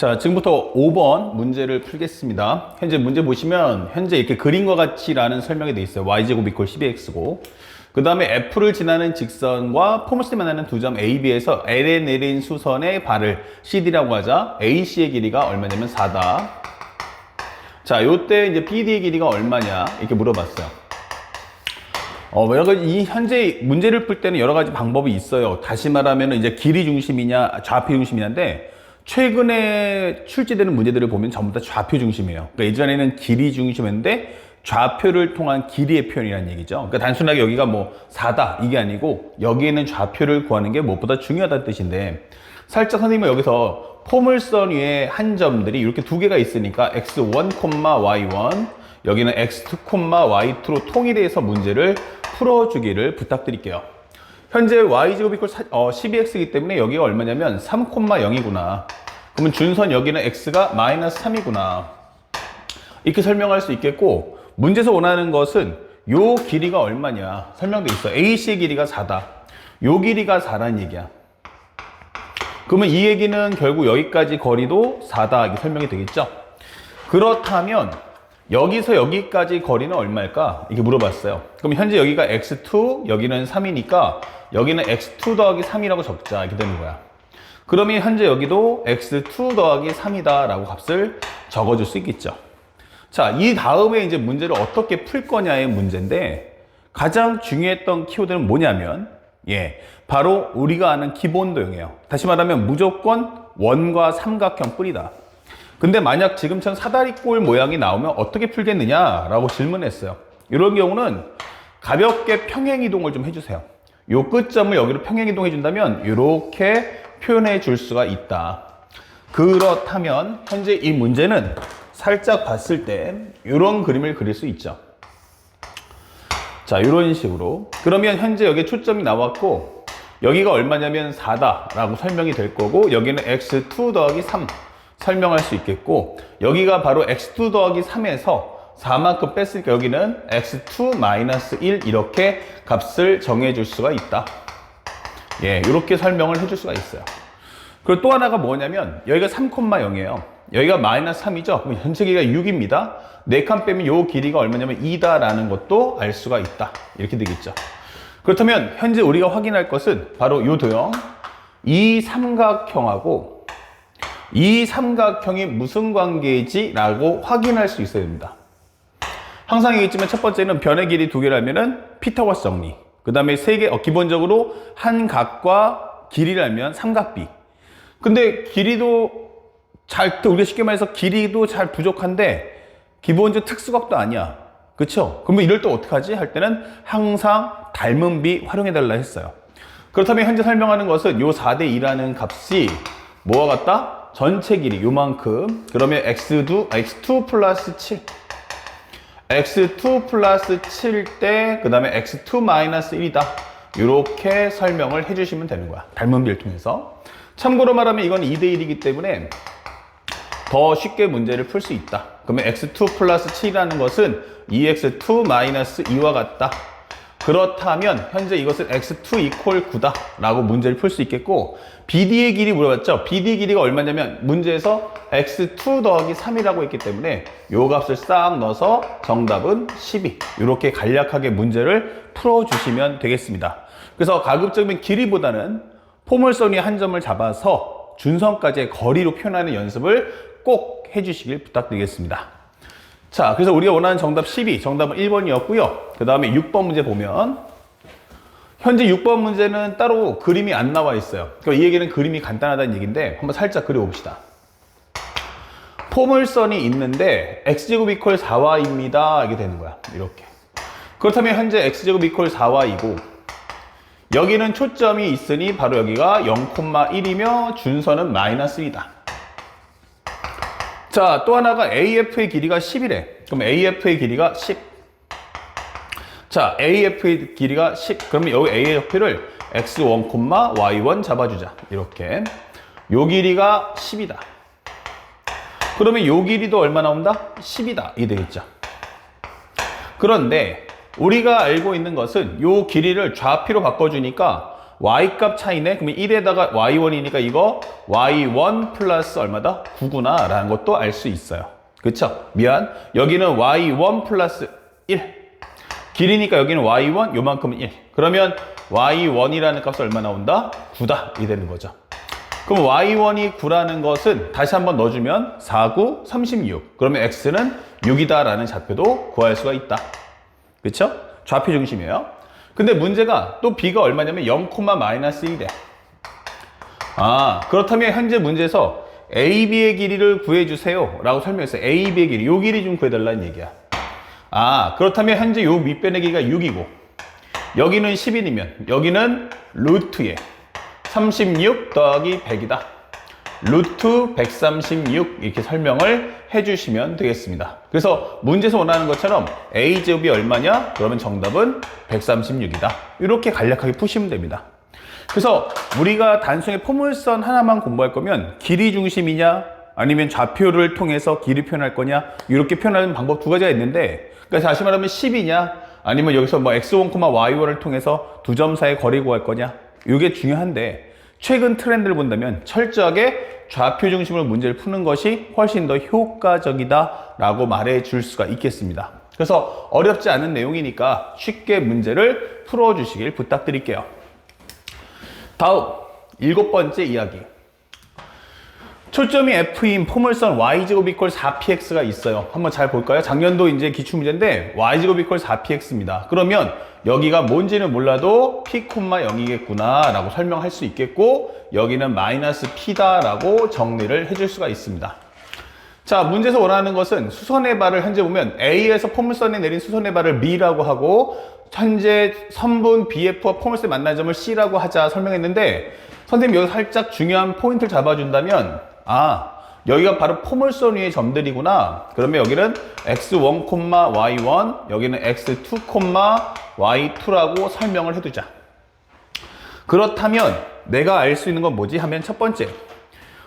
자, 지금부터 5번 문제를 풀겠습니다. 현재 문제 보시면 현재 이렇게 그림과 같이라는 설명이 되어 있어요. y제곱 이퀄 12x고 그 다음에 f를 지나는 직선과 포물선이 만나는 두 점 AB에서 L에 내린 수선의 발을 CD라고 하자. AC의 길이가 얼마냐면 4다. 자, 요때 이제 BD의 길이가 얼마냐 이렇게 물어봤어요. 여러 가지 이 현재 문제를 풀 때는 여러 가지 방법이 있어요. 다시 말하면 이제 길이 중심이냐 좌표 중심이냐인데 최근에 출제되는 문제들을 보면 전부 다 좌표 중심이에요. 그러니까 예전에는 길이 중심인데 좌표를 통한 길이의 표현이라는 얘기죠. 그러니까 단순하게 여기가 뭐 4다 이게 아니고 여기에는 좌표를 구하는 게 무엇보다 중요하다는 뜻인데 살짝 선생님은 여기서 포물선 위에 한 점들이 이렇게 두 개가 있으니까 x1, y1 여기는 x2, y2로 통일해서 문제를 풀어주기를 부탁드릴게요. 현재 y제곱 이퀄 12x이기 때문에 여기가 얼마냐면 3,0이구나. 그러면 준선 여기는 x가 마이너스 3이구나. 이렇게 설명할 수 있겠고 문제에서 원하는 것은 요 길이가 얼마냐 설명돼 있어. AC의 길이가 4다. 요 길이가 4라는 얘기야. 그러면 이 얘기는 결국 여기까지 거리도 4다 이렇게 설명이 되겠죠. 그렇다면 여기서 여기까지 거리는 얼마일까? 이렇게 물어봤어요. 그럼 현재 여기가 x2, 여기는 3이니까 여기는 x2 더하기 3이라고 적자 이렇게 되는 거야. 그러면 현재 여기도 x2 더하기 3이다 라고 값을 적어줄 수 있겠죠. 자, 이 다음에 이제 문제를 어떻게 풀 거냐의 문제인데 가장 중요했던 키워드는 뭐냐면 바로 우리가 아는 기본 도형이에요. 다시 말하면 무조건 원과 삼각형 뿐이다. 근데 만약 지금처럼 사다리꼴 모양이 나오면 어떻게 풀겠느냐라고 질문했어요. 이런 경우는 가볍게 평행이동을 좀 해주세요. 요 끝점을 여기로 평행이동 해준다면 이렇게 표현해 줄 수가 있다. 그렇다면 현재 이 문제는 살짝 봤을 때 이런 그림을 그릴 수 있죠. 자, 이런 식으로. 그러면 현재 여기 초점이 나왔고 여기가 얼마냐면 4다 라고 설명이 될 거고 여기는 x2 더하기 3 설명할 수 있겠고 여기가 바로 x2 더하기 3에서 4만큼 뺐으니까 여기는 x2 마이너스 1 이렇게 값을 정해줄 수가 있다. 이렇게 설명을 해줄 수가 있어요. 그리고 또 하나가 뭐냐면 여기가 3,0이에요. 여기가 마이너스 3이죠. 그럼 현재 길이가 6입니다. 4칸 빼면 요 길이가 얼마냐면 2다라는 것도 알 수가 있다. 이렇게 되겠죠. 그렇다면 현재 우리가 확인할 것은 바로 요 도형 이 삼각형하고 이 삼각형이 무슨 관계이지? 라고 확인할 수 있어야 됩니다. 항상 얘기했지만 첫 번째는 변의 길이 두 개라면은 피타고라스 정리. 그 다음에 세 개, 기본적으로 한 각과 길이라면 삼각비. 근데 길이도 우리가 쉽게 말해서 길이도 잘 부족한데 기본적 특수각도 아니야. 그쵸? 그러면 이럴 때 어떡하지? 할 때는 항상 닮은 비 활용해달라 했어요. 그렇다면 현재 설명하는 것은 요 4대 2라는 값이 뭐와 같다? 전체 길이 요만큼. 그러면 x2 플러스 7 x2 플러스 7 때 그 다음에 x2 마이너스 1이다 이렇게 설명을 해주시면 되는 거야. 닮은 비를 통해서. 참고로 말하면 이건 2대1이기 때문에 더 쉽게 문제를 풀 수 있다. 그러면 x2 플러스 7이라는 것은 2x2 마이너스 2와 같다. 그렇다면 현재 이것은 x2 이퀄 9다 라고 문제를 풀 수 있겠고 BD의 길이 물어봤죠. BD의 길이가 얼마냐면 문제에서 x2 더하기 3이라고 했기 때문에 요 값을 싹 넣어서 정답은 12 이렇게 간략하게 문제를 풀어주시면 되겠습니다. 그래서 가급적이면 길이보다는 포물선 위에 한 점을 잡아서 준선까지의 거리로 표현하는 연습을 꼭 해주시길 부탁드리겠습니다. 자, 그래서 우리가 원하는 정답 12, 정답은 1번이었고요. 그 다음에 6번 문제 보면 현재 6번 문제는 따로 그림이 안 나와 있어요. 그러니까 이 얘기는 그림이 간단하다는 얘기인데 한번 살짝 그려봅시다. 포물선이 있는데 x제곱 이퀄 4y입니다. 이게 되는 거야. 이렇게. 그렇다면 현재 x제곱 이퀄 4y이고 여기는 초점이 있으니 바로 여기가 0,1이며 준선은 마이너스 1이다. 자, 또 하나가 AF의 길이가 10이래. 그럼 AF의 길이가 10. 자, AF의 길이가 10. 그러면 여기 AF를 x1, y1 잡아주자. 이렇게. 요 길이가 10이다. 그러면 요 길이도 얼마 나온다? 10이다. 이게 되겠죠. 그런데 우리가 알고 있는 것은 요 길이를 좌표로 바꿔주니까 y값 차이네. 그러면 1에다가 y1이니까 이거 y1 플러스 얼마다? 9구나 라는 것도 알 수 있어요. 그쵸? 미안. 여기는 y1 플러스 1. 길이니까 여기는 y1, 요만큼은 1. 그러면 y1이라는 값은 얼마 나온다? 9다. 이 되는 거죠. 그럼 y1이 9라는 것은 다시 한번 넣어주면 4, 9, 36. 그러면 x는 6이다 라는 좌표도 구할 수가 있다. 그쵸? 좌표 중심이에요. 근데 문제가 또 b가 얼마냐면 0,-1대. 그렇다면 현재 문제에서 AB의 길이를 구해주세요 라고 설명했어요. AB의 길이, 요 길이 좀 구해달라는 얘기야. 그렇다면 현재 요 밑변의 길이가 6이고 여기는 10인이면 여기는 루트에 36 더하기 100이다. 루트 136 이렇게 설명을 해주시면 되겠습니다. 그래서 문제에서 원하는 것처럼 a제곱이 얼마냐? 그러면 정답은 136이다. 이렇게 간략하게 푸시면 됩니다. 그래서 우리가 단순히 포물선 하나만 공부할 거면 길이 중심이냐 아니면 좌표를 통해서 길이 표현할 거냐 이렇게 표현하는 방법 두 가지가 있는데, 그러니까 다시 말하면 10이냐 아니면 여기서 뭐 x1, y1을 통해서 두 점 사이의 거리 구할 거냐 이게 중요한데, 최근 트렌드를 본다면 철저하게 좌표 중심으로 문제를 푸는 것이 훨씬 더 효과적이다 라고 말해 줄 수가 있겠습니다. 그래서 어렵지 않은 내용이니까 쉽게 문제를 풀어 주시길 부탁드릴게요. 다음 7번째 이야기. 초점이 F인 포물선 y제곱 이퀄 4px가 있어요. 한번 잘 볼까요? 작년도 이제 기출문제인데 y제곱 이퀄 4px입니다. 그러면 여기가 뭔지는 몰라도 p, 0이겠구나 라고 설명할 수 있겠고, 여기는 마이너스 p다 라고 정리를 해줄 수가 있습니다. 자, 문제에서 원하는 것은 수선의 발을 현재 보면 A에서 포물선에 내린 수선의 발을 B라고 하고, 현재 선분 BF와 포물선의 만난 점을 C라고 하자 설명했는데, 선생님이 여기 살짝 중요한 포인트를 잡아준다면, 여기가 바로 포물선 위의 점들이구나. 그러면 여기는 x1, y1, 여기는 x2, y2라고 설명을 해두자. 그렇다면 내가 알 수 있는 건 뭐지? 하면 첫 번째,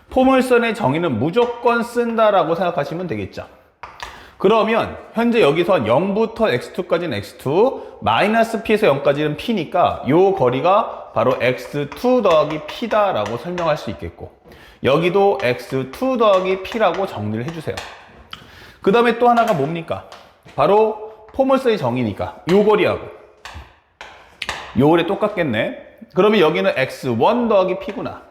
포물선의 정의는 무조건 쓴다라고 생각하시면 되겠죠. 그러면 현재 여기서 0부터 x2까지는 x2, 마이너스 p에서 0까지는 p니까 이 거리가 바로 x2 더하기 p다라고 설명할 수 있겠고, 여기도 x2 더하기 p라고 정리를 해주세요. 그 다음에 또 하나가 뭡니까? 바로 포물선의 정의니까 요 거리하고 요 거리 똑같겠네. 그러면 여기는 x1 더하기 p구나.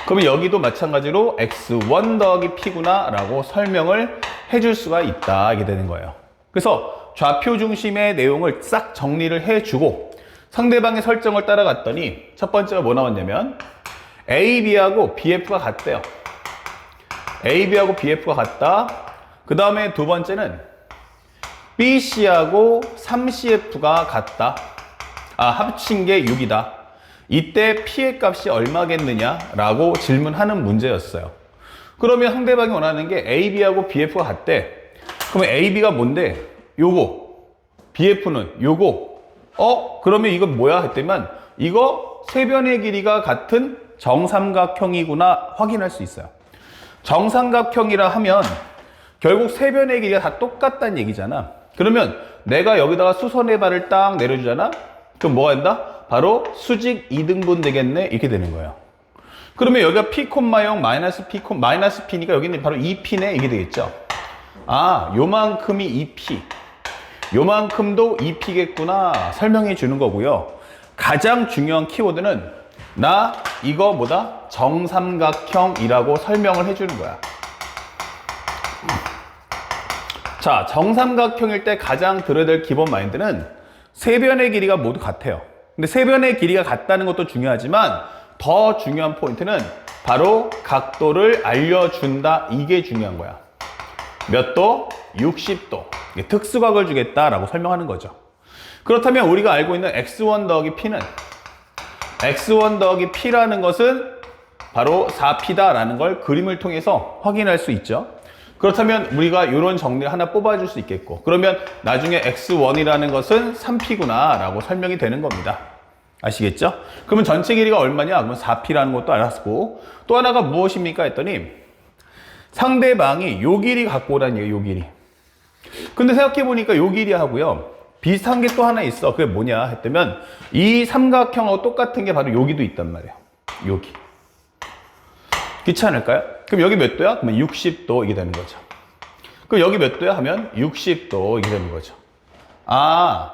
그러면 여기도 마찬가지로 x1 더하기 p구나 라고 설명을 해줄 수가 있다, 이게 되는 거예요. 그래서 좌표 중심의 내용을 싹 정리를 해주고 상대방의 설정을 따라갔더니 첫 번째가 뭐 나왔냐면 AB하고 BF가 같대요. AB하고 BF가 같다. 그 다음에 두 번째는 BC하고 3CF가 같다. 합친 게 6이다. 이때 P의 값이 얼마겠느냐라고 질문하는 문제였어요. 그러면 상대방이 원하는 게 AB하고 BF가 같대. 그러면 AB가 뭔데? 요거. BF는 요거. 그러면 이건 뭐야? 했더니만 이거 세 변의 길이가 같은 정삼각형이구나 확인할 수 있어요. 정삼각형이라 하면 결국 세 변의 길이가 다 똑같다는 얘기잖아. 그러면 내가 여기다가 수선의 발을 딱 내려주잖아. 그럼 뭐가 된다? 바로 수직 2등분 되겠네. 이렇게 되는 거예요. 그러면 여기가 p, 0 마이너스 p니까 여기는 바로 2p네. 이게 되겠죠. 요만큼이 2p. 요만큼도 2p겠구나 설명해 주는 거고요. 가장 중요한 키워드는 이거 뭐다? 정삼각형이라고 설명을 해주는 거야. 자, 정삼각형일 때 가장 들어야 될 기본 마인드는 세 변의 길이가 모두 같아요. 근데 세 변의 길이가 같다는 것도 중요하지만 더 중요한 포인트는 바로 각도를 알려준다. 이게 중요한 거야. 몇 도? 60도. 특수각을 주겠다라고 설명하는 거죠. 그렇다면 우리가 알고 있는 x1 더하기 p는 x1 더하기 p라는 것은 바로 4p다라는 걸 그림을 통해서 확인할 수 있죠. 그렇다면 우리가 이런 정리를 하나 뽑아줄 수 있겠고, 그러면 나중에 x1이라는 것은 3p구나 라고 설명이 되는 겁니다. 아시겠죠? 그러면 전체 길이가 얼마냐? 그러면 4p라는 것도 알았고, 또 하나가 무엇입니까? 했더니 상대방이 요 길이 갖고 오라는 얘기예요. 요 길이. 근데 생각해보니까 요 길이 하고요, 비슷한 게 또 하나 있어. 그게 뭐냐 했다면 이 삼각형하고 똑같은 게 바로 여기도 있단 말이에요. 여기. 그렇지 않을까요? 그럼 여기 몇 도야? 그러면 60도 이게 되는 거죠. 그럼 여기 몇 도야? 하면 60도 이게 되는 거죠. 아,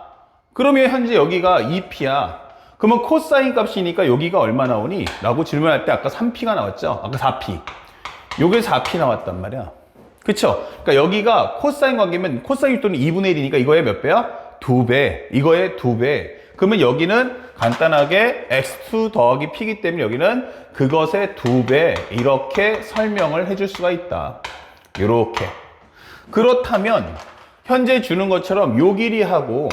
그러면 현재 여기가 2p야. 그러면 코사인 값이니까 여기가 얼마 나오니? 라고 질문할 때 아까 3p가 나왔죠? 아까 4p. 요게 4p 나왔단 말이야. 그쵸? 그러니까 여기가 코사인 관계면 코사인 또는 2분의 1이니까 이거의 몇 배야? 2배. 이거의 2배. 그러면 여기는 간단하게 x2 더하기 p이기 때문에 여기는 그것의 2배. 이렇게 설명을 해줄 수가 있다. 요렇게. 그렇다면 현재 주는 것처럼 요 길이하고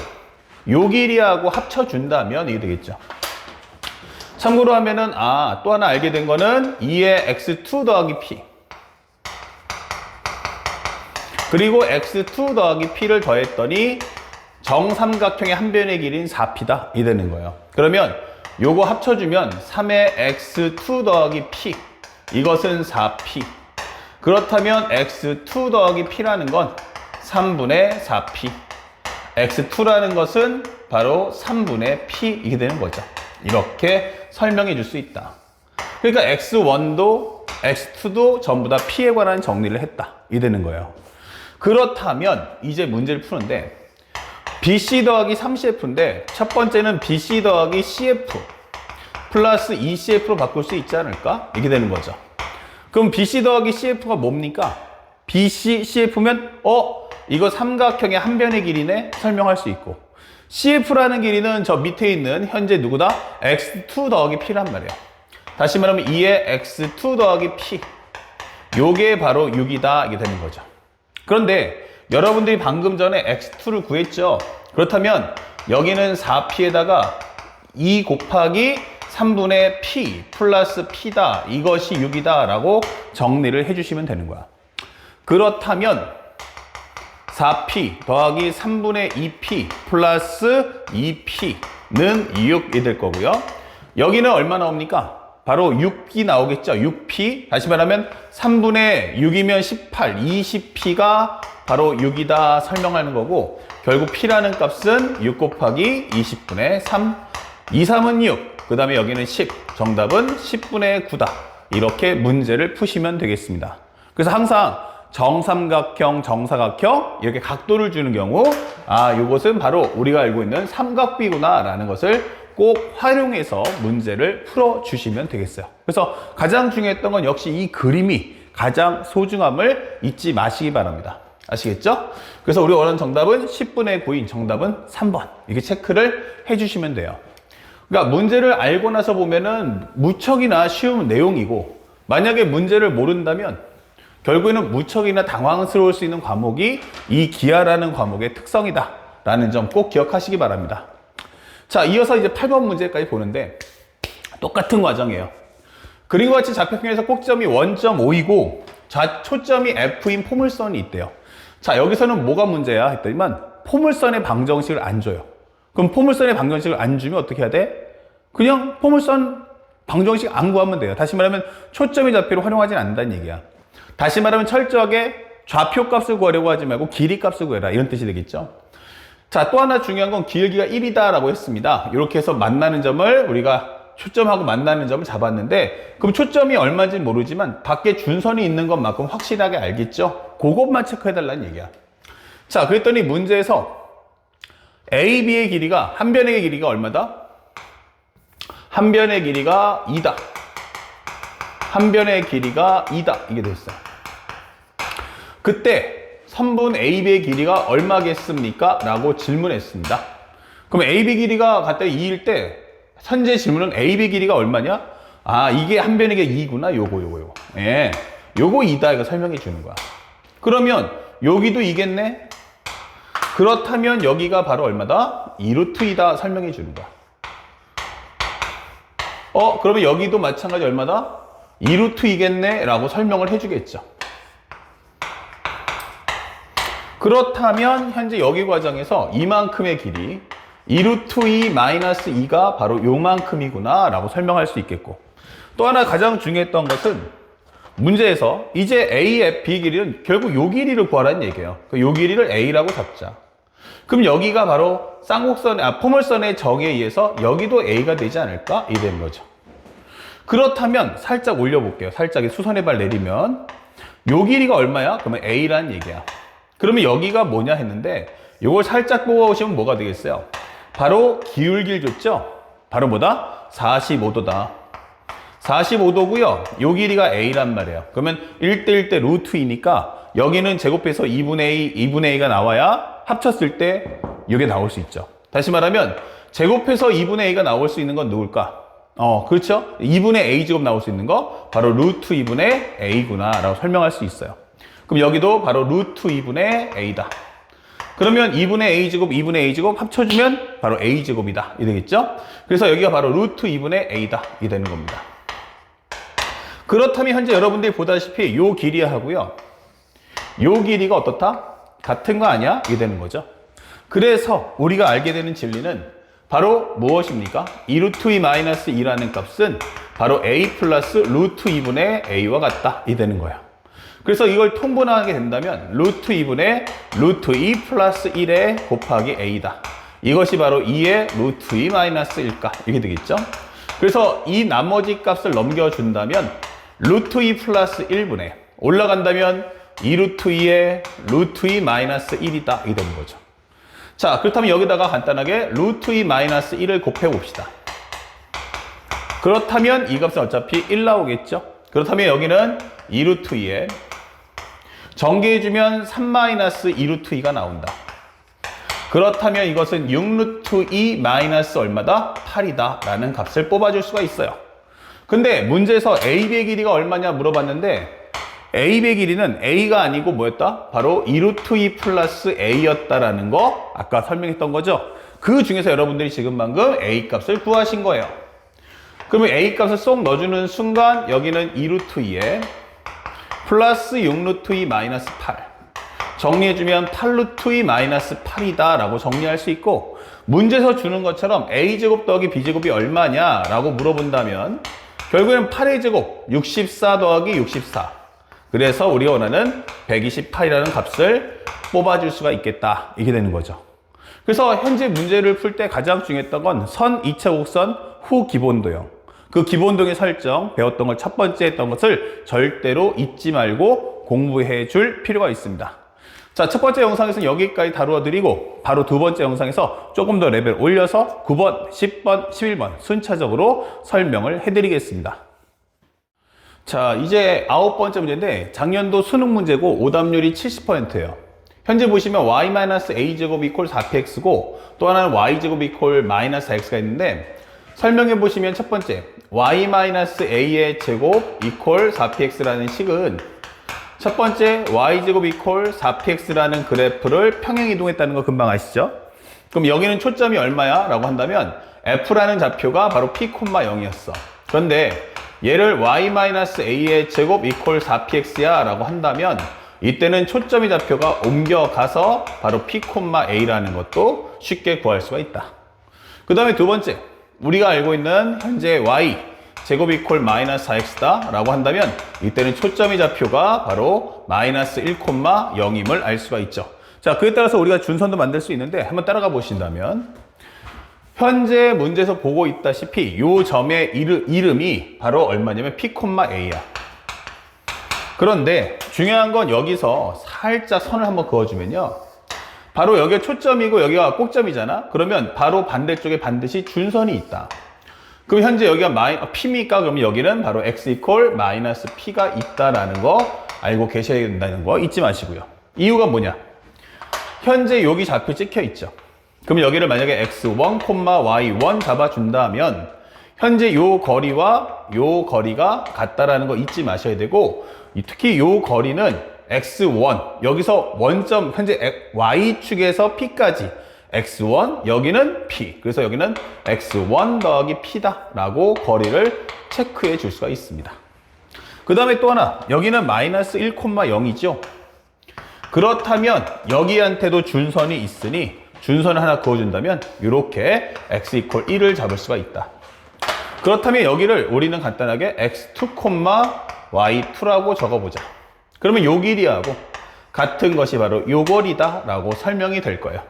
요 길이하고 합쳐준다면 이게 되겠죠. 참고로 하면은 또 하나 알게 된 거는 2의 x2 더하기 p 그리고 x2 더하기 p를 더했더니 정삼각형의 한 변의 길이인 4p다 이 되는 거예요. 그러면 요거 합쳐주면 3의 x2 더하기 p 이것은 4p 그렇다면 x2 더하기 p라는 건 3분의 4p x2라는 것은 바로 3분의 p 이게 되는 거죠. 이렇게 설명해 줄 수 있다. 그러니까 x1도 x2도 전부 다 p에 관한 정리를 했다 이 되는 거예요. 그렇다면 이제 문제를 푸는데 BC 더하기 3CF인데 첫 번째는 BC 더하기 CF 플러스 2CF로 바꿀 수 있지 않을까? 이렇게 되는 거죠. 그럼 BC 더하기 CF가 뭡니까? BC, CF면 이거 삼각형의 한 변의 길이네? 설명할 수 있고 CF라는 길이는 저 밑에 있는 현재 누구다? x2 더하기 p란 말이에요. 다시 말하면 2의 x2 더하기 p 요게 바로 6이다 이게 되는 거죠. 그런데 여러분들이 방금 전에 x2를 구했죠? 그렇다면 여기는 4p에다가 2 곱하기 3분의 p 플러스 p다. 이것이 6이다 라고 정리를 해주시면 되는 거야. 그렇다면 4p 더하기 3분의 2p 플러스 2p는 6이 될 거고요. 여기는 얼마 나옵니까? 바로 6이 나오겠죠. 6p. 다시 말하면 3분의 6이면 18, 20p가 바로 6이다 설명하는 거고 결국 p라는 값은 6 곱하기 20분의 3. 2, 3은 6. 그 다음에 여기는 10. 정답은 10분의 9다. 이렇게 문제를 푸시면 되겠습니다. 그래서 항상 정삼각형, 정사각형 이렇게 각도를 주는 경우 이것은 바로 우리가 알고 있는 삼각비구나 라는 것을 꼭 활용해서 문제를 풀어주시면 되겠어요. 그래서 가장 중요했던 건 역시 이 그림이 가장 소중함을 잊지 마시기 바랍니다. 아시겠죠? 그래서 우리 원하는 정답은 10분의 9인 정답은 3번 이렇게 체크를 해주시면 돼요. 그러니까 문제를 알고 나서 보면은 무척이나 쉬운 내용이고 만약에 문제를 모른다면 결국에는 무척이나 당황스러울 수 있는 과목이 이 기하라는 과목의 특성이다 라는 점 꼭 기억하시기 바랍니다. 자, 이어서 이제 8번 문제까지 보는데 똑같은 과정이에요. 그림과 같이 좌표평에서 꼭지점이 원점 O이고 초점이 F인 포물선이 있대요. 자, 여기서는 뭐가 문제야 했더니만 포물선의 방정식을 안 줘요. 그럼 포물선의 방정식을 안 주면 어떻게 해야 돼? 그냥 포물선 방정식 안 구하면 돼요. 다시 말하면 초점의 좌표를 활용하지 않는다는 얘기야. 다시 말하면 철저하게 좌표 값을 구하려고 하지 말고 길이 값을 구해라 이런 뜻이 되겠죠. 자, 또 하나 중요한 건 길기가 1이다 라고 했습니다. 이렇게 해서 만나는 점을 우리가 초점하고 만나는 점을 잡았는데 그럼 초점이 얼마인지 모르지만 밖에 준선이 있는 것만큼 확실하게 알겠죠? 그것만 체크해달라는 얘기야. 자, 그랬더니 문제에서 A, B의 길이가 한 변의 길이가 얼마다? 한 변의 길이가 2다. 한 변의 길이가 2다. 이게 됐어요. 그때 선분 AB의 길이가 얼마겠습니까? 라고 질문했습니다. 그럼 AB 길이가 갖다 2일 때 현재 질문은 AB 길이가 얼마냐? 이게 한 변의 길이 2구나. 요거. 예. 요거 2다. 이거 설명해 주는 거야. 그러면 여기도 2겠네? 그렇다면 여기가 바로 얼마다? 2루트 2다. 설명해 주는 거야. 그러면 여기도 마찬가지 얼마다? 2루트 2겠네? 라고 설명을 해주겠죠. 그렇다면 현재 여기 과정에서 이만큼의 길이 2루트 2 마이너스 2가 바로 요만큼이구나 라고 설명할 수 있겠고 또 하나 가장 중요했던 것은 문제에서 이제 A, F, B 길이는 결국 요 길이를 구하라는 얘기예요. 요 길이를 A라고 잡자. 그럼 여기가 바로 포물선의 정에 의해서 여기도 A가 되지 않을까? 이 되는 거죠. 그렇다면 살짝 올려볼게요. 살짝 수선의 발 내리면 요 길이가 얼마야? 그러면 A라는 얘기야. 그러면 여기가 뭐냐 했는데 요걸 살짝 뽑아오시면 뭐가 되겠어요? 바로 기울기를 줬죠? 바로 뭐다? 45도다. 45도고요. 요 길이가 A란 말이에요. 그러면 1대1대 루트 2니까 여기는 제곱해서 2분의 A가 나와야 합쳤을 때 이게 나올 수 있죠. 다시 말하면 제곱해서 2분의 A가 나올 수 있는 건 누굴까? 그렇죠? 2분의 A 제곱 나올 수 있는 거 바로 루트 2분의 A구나 라고 설명할 수 있어요. 그럼 여기도 바로 루트 2분의 A다. 그러면 2분의 A 제곱, 2분의 A 제곱 합쳐주면 바로 A 제곱이다. 이 되겠죠? 그래서 여기가 바로 루트 2분의 A다. 이 되는 겁니다. 그렇다면 현재 여러분들이 보다시피 요 길이하고요. 요 길이가 어떻다? 같은 거 아니야? 이게 되는 거죠. 그래서 우리가 알게 되는 진리는 바로 무엇입니까? 2 루트 2 마이너스 2라는 값은 바로 A 플러스 루트 2분의 A와 같다. 이 되는 거예요. 그래서 이걸 통분하게 된다면 루트 2분의 루트 2 플러스 1에 곱하기 A다. 이것이 바로 2의 루트 2 마이너스 1가. 이게 되겠죠? 그래서 이 나머지 값을 넘겨준다면 루트 2 플러스 1분의 올라간다면 2 루트 2의 루트 2 마이너스 1이다. 이게 되는 거죠. 자, 그렇다면 여기다가 간단하게 루트 2 마이너스 1을 곱해봅시다. 그렇다면 이 값은 어차피 1 나오겠죠? 그렇다면 여기는 2 루트 2에 전개해주면 3 마이너스 2 루트 2가 나온다. 그렇다면 이것은 6 루트 2 마이너스 얼마다? 8이다 라는 값을 뽑아줄 수가 있어요. 근데 문제에서 AB의 길이가 얼마냐 물어봤는데 AB의 길이는 A가 아니고 뭐였다? 바로 2 루트 2 플러스 A였다라는 거 아까 설명했던 거죠. 그 중에서 여러분들이 지금 방금 A 값을 구하신 거예요. 그러면 A 값을 쏙 넣어주는 순간 여기는 2 루트 2에 플러스 6 루트 2 마이너스 8 정리해주면 8 루트 2 마이너스 8이다 라고 정리할 수 있고 문제에서 주는 것처럼 A제곱 더하기 B제곱이 얼마냐 라고 물어본다면 결국엔 8의 제곱 64 더하기 64 그래서 우리가 원하는 128이라는 값을 뽑아줄 수가 있겠다. 이게 되는 거죠. 그래서 현재 문제를 풀 때 가장 중요했던 건 선 2차 곡선 후 기본도형. 그 기본도형의 설정, 배웠던 걸 첫 번째 했던 것을 절대로 잊지 말고 공부해 줄 필요가 있습니다. 자, 첫 번째 영상에서는 여기까지 다루어 드리고 바로 두 번째 영상에서 조금 더 레벨 올려서 9번, 10번, 11번 순차적으로 설명을 해드리겠습니다. 자, 이제 9번째 문제인데 작년도 수능 문제고 오답률이 70%예요. 현재 보시면 y-a제곱 이퀄 4px고 또 하나는 y제곱 이퀄 마이너스 x가 있는데 설명해 보시면 첫 번째 y-a의 제곱 이퀄 4px라는 식은 첫 번째 y제곱 이퀄 4px라는 그래프를 평행 이동했다는 거 금방 아시죠? 그럼 여기는 초점이 얼마야? 라고 한다면 f라는 좌표가 바로 p,0이었어. 그런데 얘를 y-a의 제곱 이퀄 4px야 라고 한다면 이때는 초점의 좌표가 옮겨가서 바로 p,a라는 것도 쉽게 구할 수가 있다. 그 다음에 두 번째 우리가 알고 있는 현재 y 제곱 이퀄 마이너스 4x다 라고 한다면 이때는 초점의 좌표가 바로 마이너스 1,0임을 알 수가 있죠. 자, 그에 따라서 우리가 준선도 만들 수 있는데 한번 따라가 보신다면 현재 문제에서 보고 있다시피 이 점의 이름이 바로 얼마냐면 p,a야. 그런데 중요한 건 여기서 살짝 선을 한번 그어주면요. 바로 여기가 초점이고 여기가 꼭점이잖아. 그러면 바로 반대쪽에 반드시 준선이 있다. 그럼 현재 여기가 p니까 그러면 여기는 바로 x 이퀄 마이너스 p가 있다라는 거 알고 계셔야 된다는 거 잊지 마시고요. 이유가 뭐냐? 현재 여기 좌표 찍혀 있죠. 그럼 여기를 만약에 x1, y1 잡아준다면 현재 요 거리와 요 거리가 같다라는 거 잊지 마셔야 되고 특히 요 거리는 x1 여기서 원점 현재 y축에서 p까지 x1 여기는 p 그래서 여기는 x1 더하기 p다 라고 거리를 체크해 줄 수가 있습니다. 그 다음에 또 하나 여기는 마이너스 1,0이죠. 그렇다면 여기한테도 준선이 있으니 준선을 하나 그어준다면 이렇게 x 이퀄 1을 잡을 수가 있다. 그렇다면 여기를 우리는 간단하게 x2, y2라고 적어보자. 그러면 요 길이하고 같은 것이 바로 요 거리다 라고 설명이 될 거예요.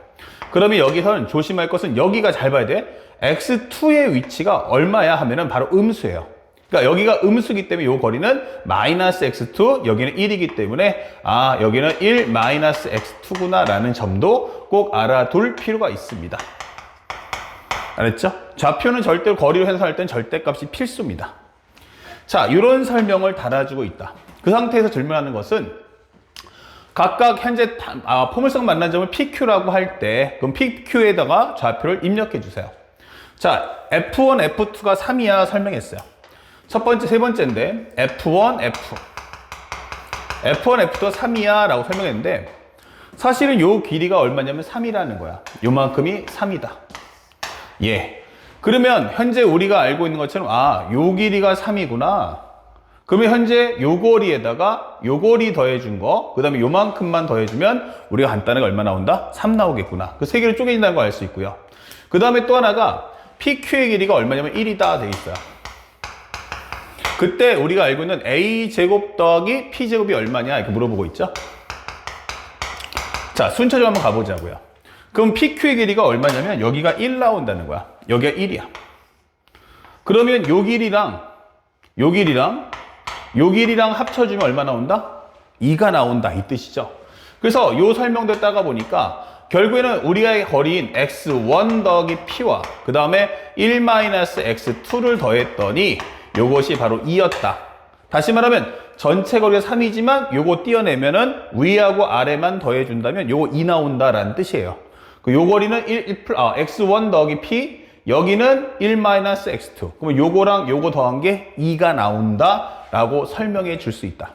그러면 여기서는 조심할 것은 여기가 잘 봐야 돼. x2의 위치가 얼마야 하면은 바로 음수예요. 그러니까 여기가 음수기 때문에 이 거리는 마이너스 x2, 여기는 1이기 때문에 아, 여기는 1 마이너스 x2구나 라는 점도 꼭 알아둘 필요가 있습니다. 알았죠? 좌표는 절대로 거리로 해석할 땐 절대값이 필수입니다. 자, 이런 설명을 달아주고 있다. 그 상태에서 질문하는 것은 각각 현재 포물선 만난 점을 PQ라고 할 때 그럼 PQ에다가 좌표를 입력해 주세요. 자, F1, F2가 3이야 설명했어요. 첫 번째, 세 번째인데 F1, F2가 3이야 라고 설명했는데 사실은 요 길이가 얼마냐면 3이라는 거야. 요만큼이 3이다. 예. 그러면 현재 우리가 알고 있는 것처럼 아, 요 길이가 3이구나. 그러면 현재 요 거리에다가 요 거리 더해준 거, 그 다음에 요만큼만 더해주면 우리가 간단하게 얼마 나온다? 3 나오겠구나. 그 세 개로 쪼개진다는 거 알 수 있고요. 그 다음에 또 하나가 PQ의 길이가 얼마냐면 1이다 돼 있어요. 그때 우리가 알고 있는 A제곱 더하기 P제곱이 얼마냐 이렇게 물어보고 있죠. 자, 순차적으로 한번 가보자고요. 그럼 PQ의 길이가 얼마냐면 여기가 1 나온다는 거야. 여기가 1이야. 그러면 요 길이랑 요 길이랑 합쳐주면 얼마 나온다? 2가 나온다 이 뜻이죠. 그래서 요 설명도 따가 보니까 결국에는 우리의 거리인 x1 더하기 p와 그 다음에 1-x2를 더했더니 요것이 바로 2였다. 다시 말하면 전체 거리가 3이지만 요거 띄어내면은 위하고 아래만 더해준다면 요거 2 나온다라는 뜻이에요. 요 거리는 x1 더하기 p, 여기는 1-x2. 그러면 요거랑 요거 더한 게 2가 나온다라고 설명해 줄 수 있다.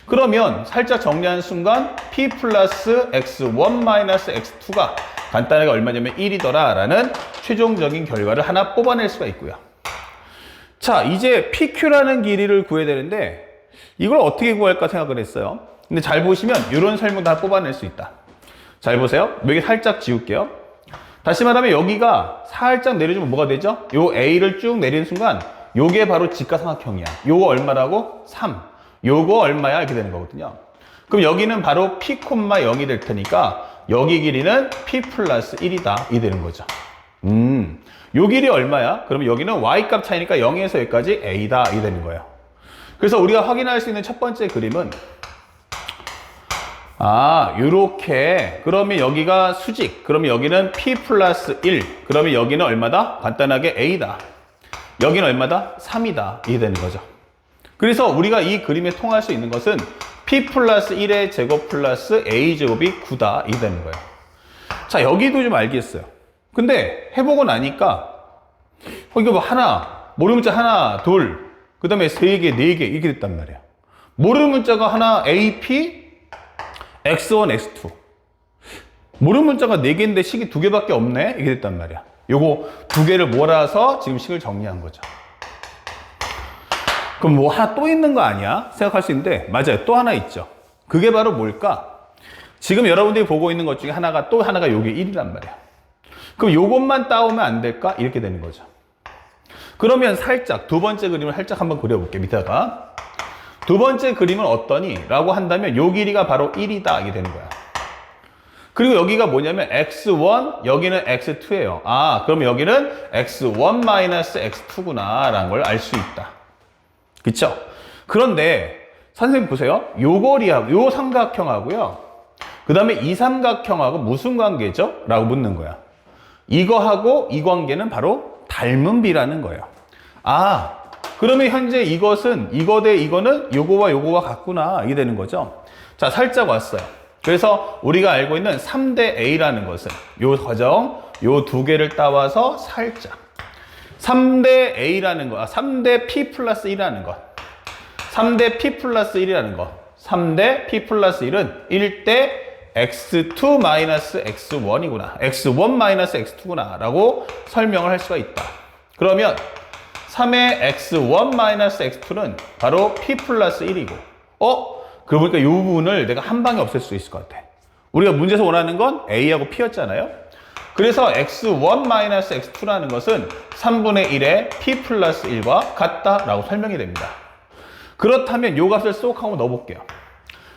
그러면 살짝 정리하는 순간 p 플러스 x1-x2가 간단하게 얼마냐면 1이더라 라는 최종적인 결과를 하나 뽑아낼 수가 있고요. 자, 이제 PQ라는 길이를 구해야 되는데 이걸 어떻게 구할까 생각을 했어요. 근데 잘 보시면 이런 설명도 하나 뽑아낼 수 있다. 잘 보세요. 여기 살짝 지울게요. 다시 말하면 여기가 살짝 내려주면 뭐가 되죠? 요 A를 쭉 내리는 순간 요게 바로 직각삼각형이야. 요거 얼마라고? 3. 요거 얼마야? 이렇게 되는 거거든요. 그럼 여기는 바로 P, 0이 될 테니까 여기 길이는 P 플러스 1이다. 이 되는 거죠. 요 길이 얼마야? 그러면 여기는 Y값 차이니까 0에서 여기까지 A다. 이 되는 거예요. 그래서 우리가 확인할 수 있는 첫 번째 그림은 요렇게 그러면 여기가 수직, 그러면 여기는 P 플러스 1, 그러면 여기는 얼마다? 간단하게 A다. 여기는 얼마다? 3이다. 이게 되는 거죠. 그래서 우리가 이 그림에 통할 수 있는 것은 P 플러스 1의 제곱 플러스 A 제곱이 9다. 이게 되는 거예요. 자, 여기도 좀 알겠어요. 근데 해보고 나니까 이거 뭐 하나, 모르는 문자 하나, 둘, 그 다음에 세 개, 네 개 이렇게 됐단 말이야. 모르는 문자가 하나 AP, X1, X2. 모르는 문자가 4개인데 식이 2개밖에 없네? 이렇게 됐단 말이야. 요거 2개를 몰아서 지금 식을 정리한 거죠. 그럼 뭐 하나 또 있는 거 아니야? 생각할 수 있는데 맞아요. 또 하나 있죠. 그게 바로 뭘까? 지금 여러분들이 보고 있는 것 중에 하나가 또 하나가 요게 1이란 말이야. 그럼 요것만 따오면 안 될까? 이렇게 되는 거죠. 그러면 살짝 두 번째 그림을 살짝 한번 그려볼게. 밑에다가 두 번째 그림은 어떠니? 라고 한다면 요 길이가 바로 1이다. 이게 되는 거야. 그리고 여기가 뭐냐면 x1, 여기는 x2예요. 그럼 여기는 x1-x2구나 라는 걸 알 수 있다. 그쵸? 그런데 선생님 보세요. 요 거리하고 요 삼각형하고요. 그 다음에 이 삼각형하고 무슨 관계죠? 라고 묻는 거야. 이거하고 이 관계는 바로 닮은 비라는 거예요. 그러면 현재 이것은 이거 대 이거는 요거와 요거와 같구나. 이게 되는 거죠. 자, 살짝 왔어요. 그래서 우리가 알고 있는 3대 A라는 것은 요 과정, 요 두 개를 따와서 살짝 3대 A라는 거, 3대 P 플러스 1이라는 것, 3대 P 플러스 1이라는 것, 3대 P 플러스 1은 1대 x2 마이너스 x1이구나, x1 x2구나 라고 설명을 할 수가 있다. 그러면 3의 x1 x2는 바로 P 플러스 1이고 그러고 보니까 이 부분을 내가 한 방에 없앨 수 있을 것 같아. 우리가 문제에서 원하는 건 A하고 P였잖아요. 그래서 x1 x2라는 것은 3분의 1의 P 플러스 1과 같다라고 설명이 됩니다. 그렇다면 이 값을 쏙 하고 넣어볼게요.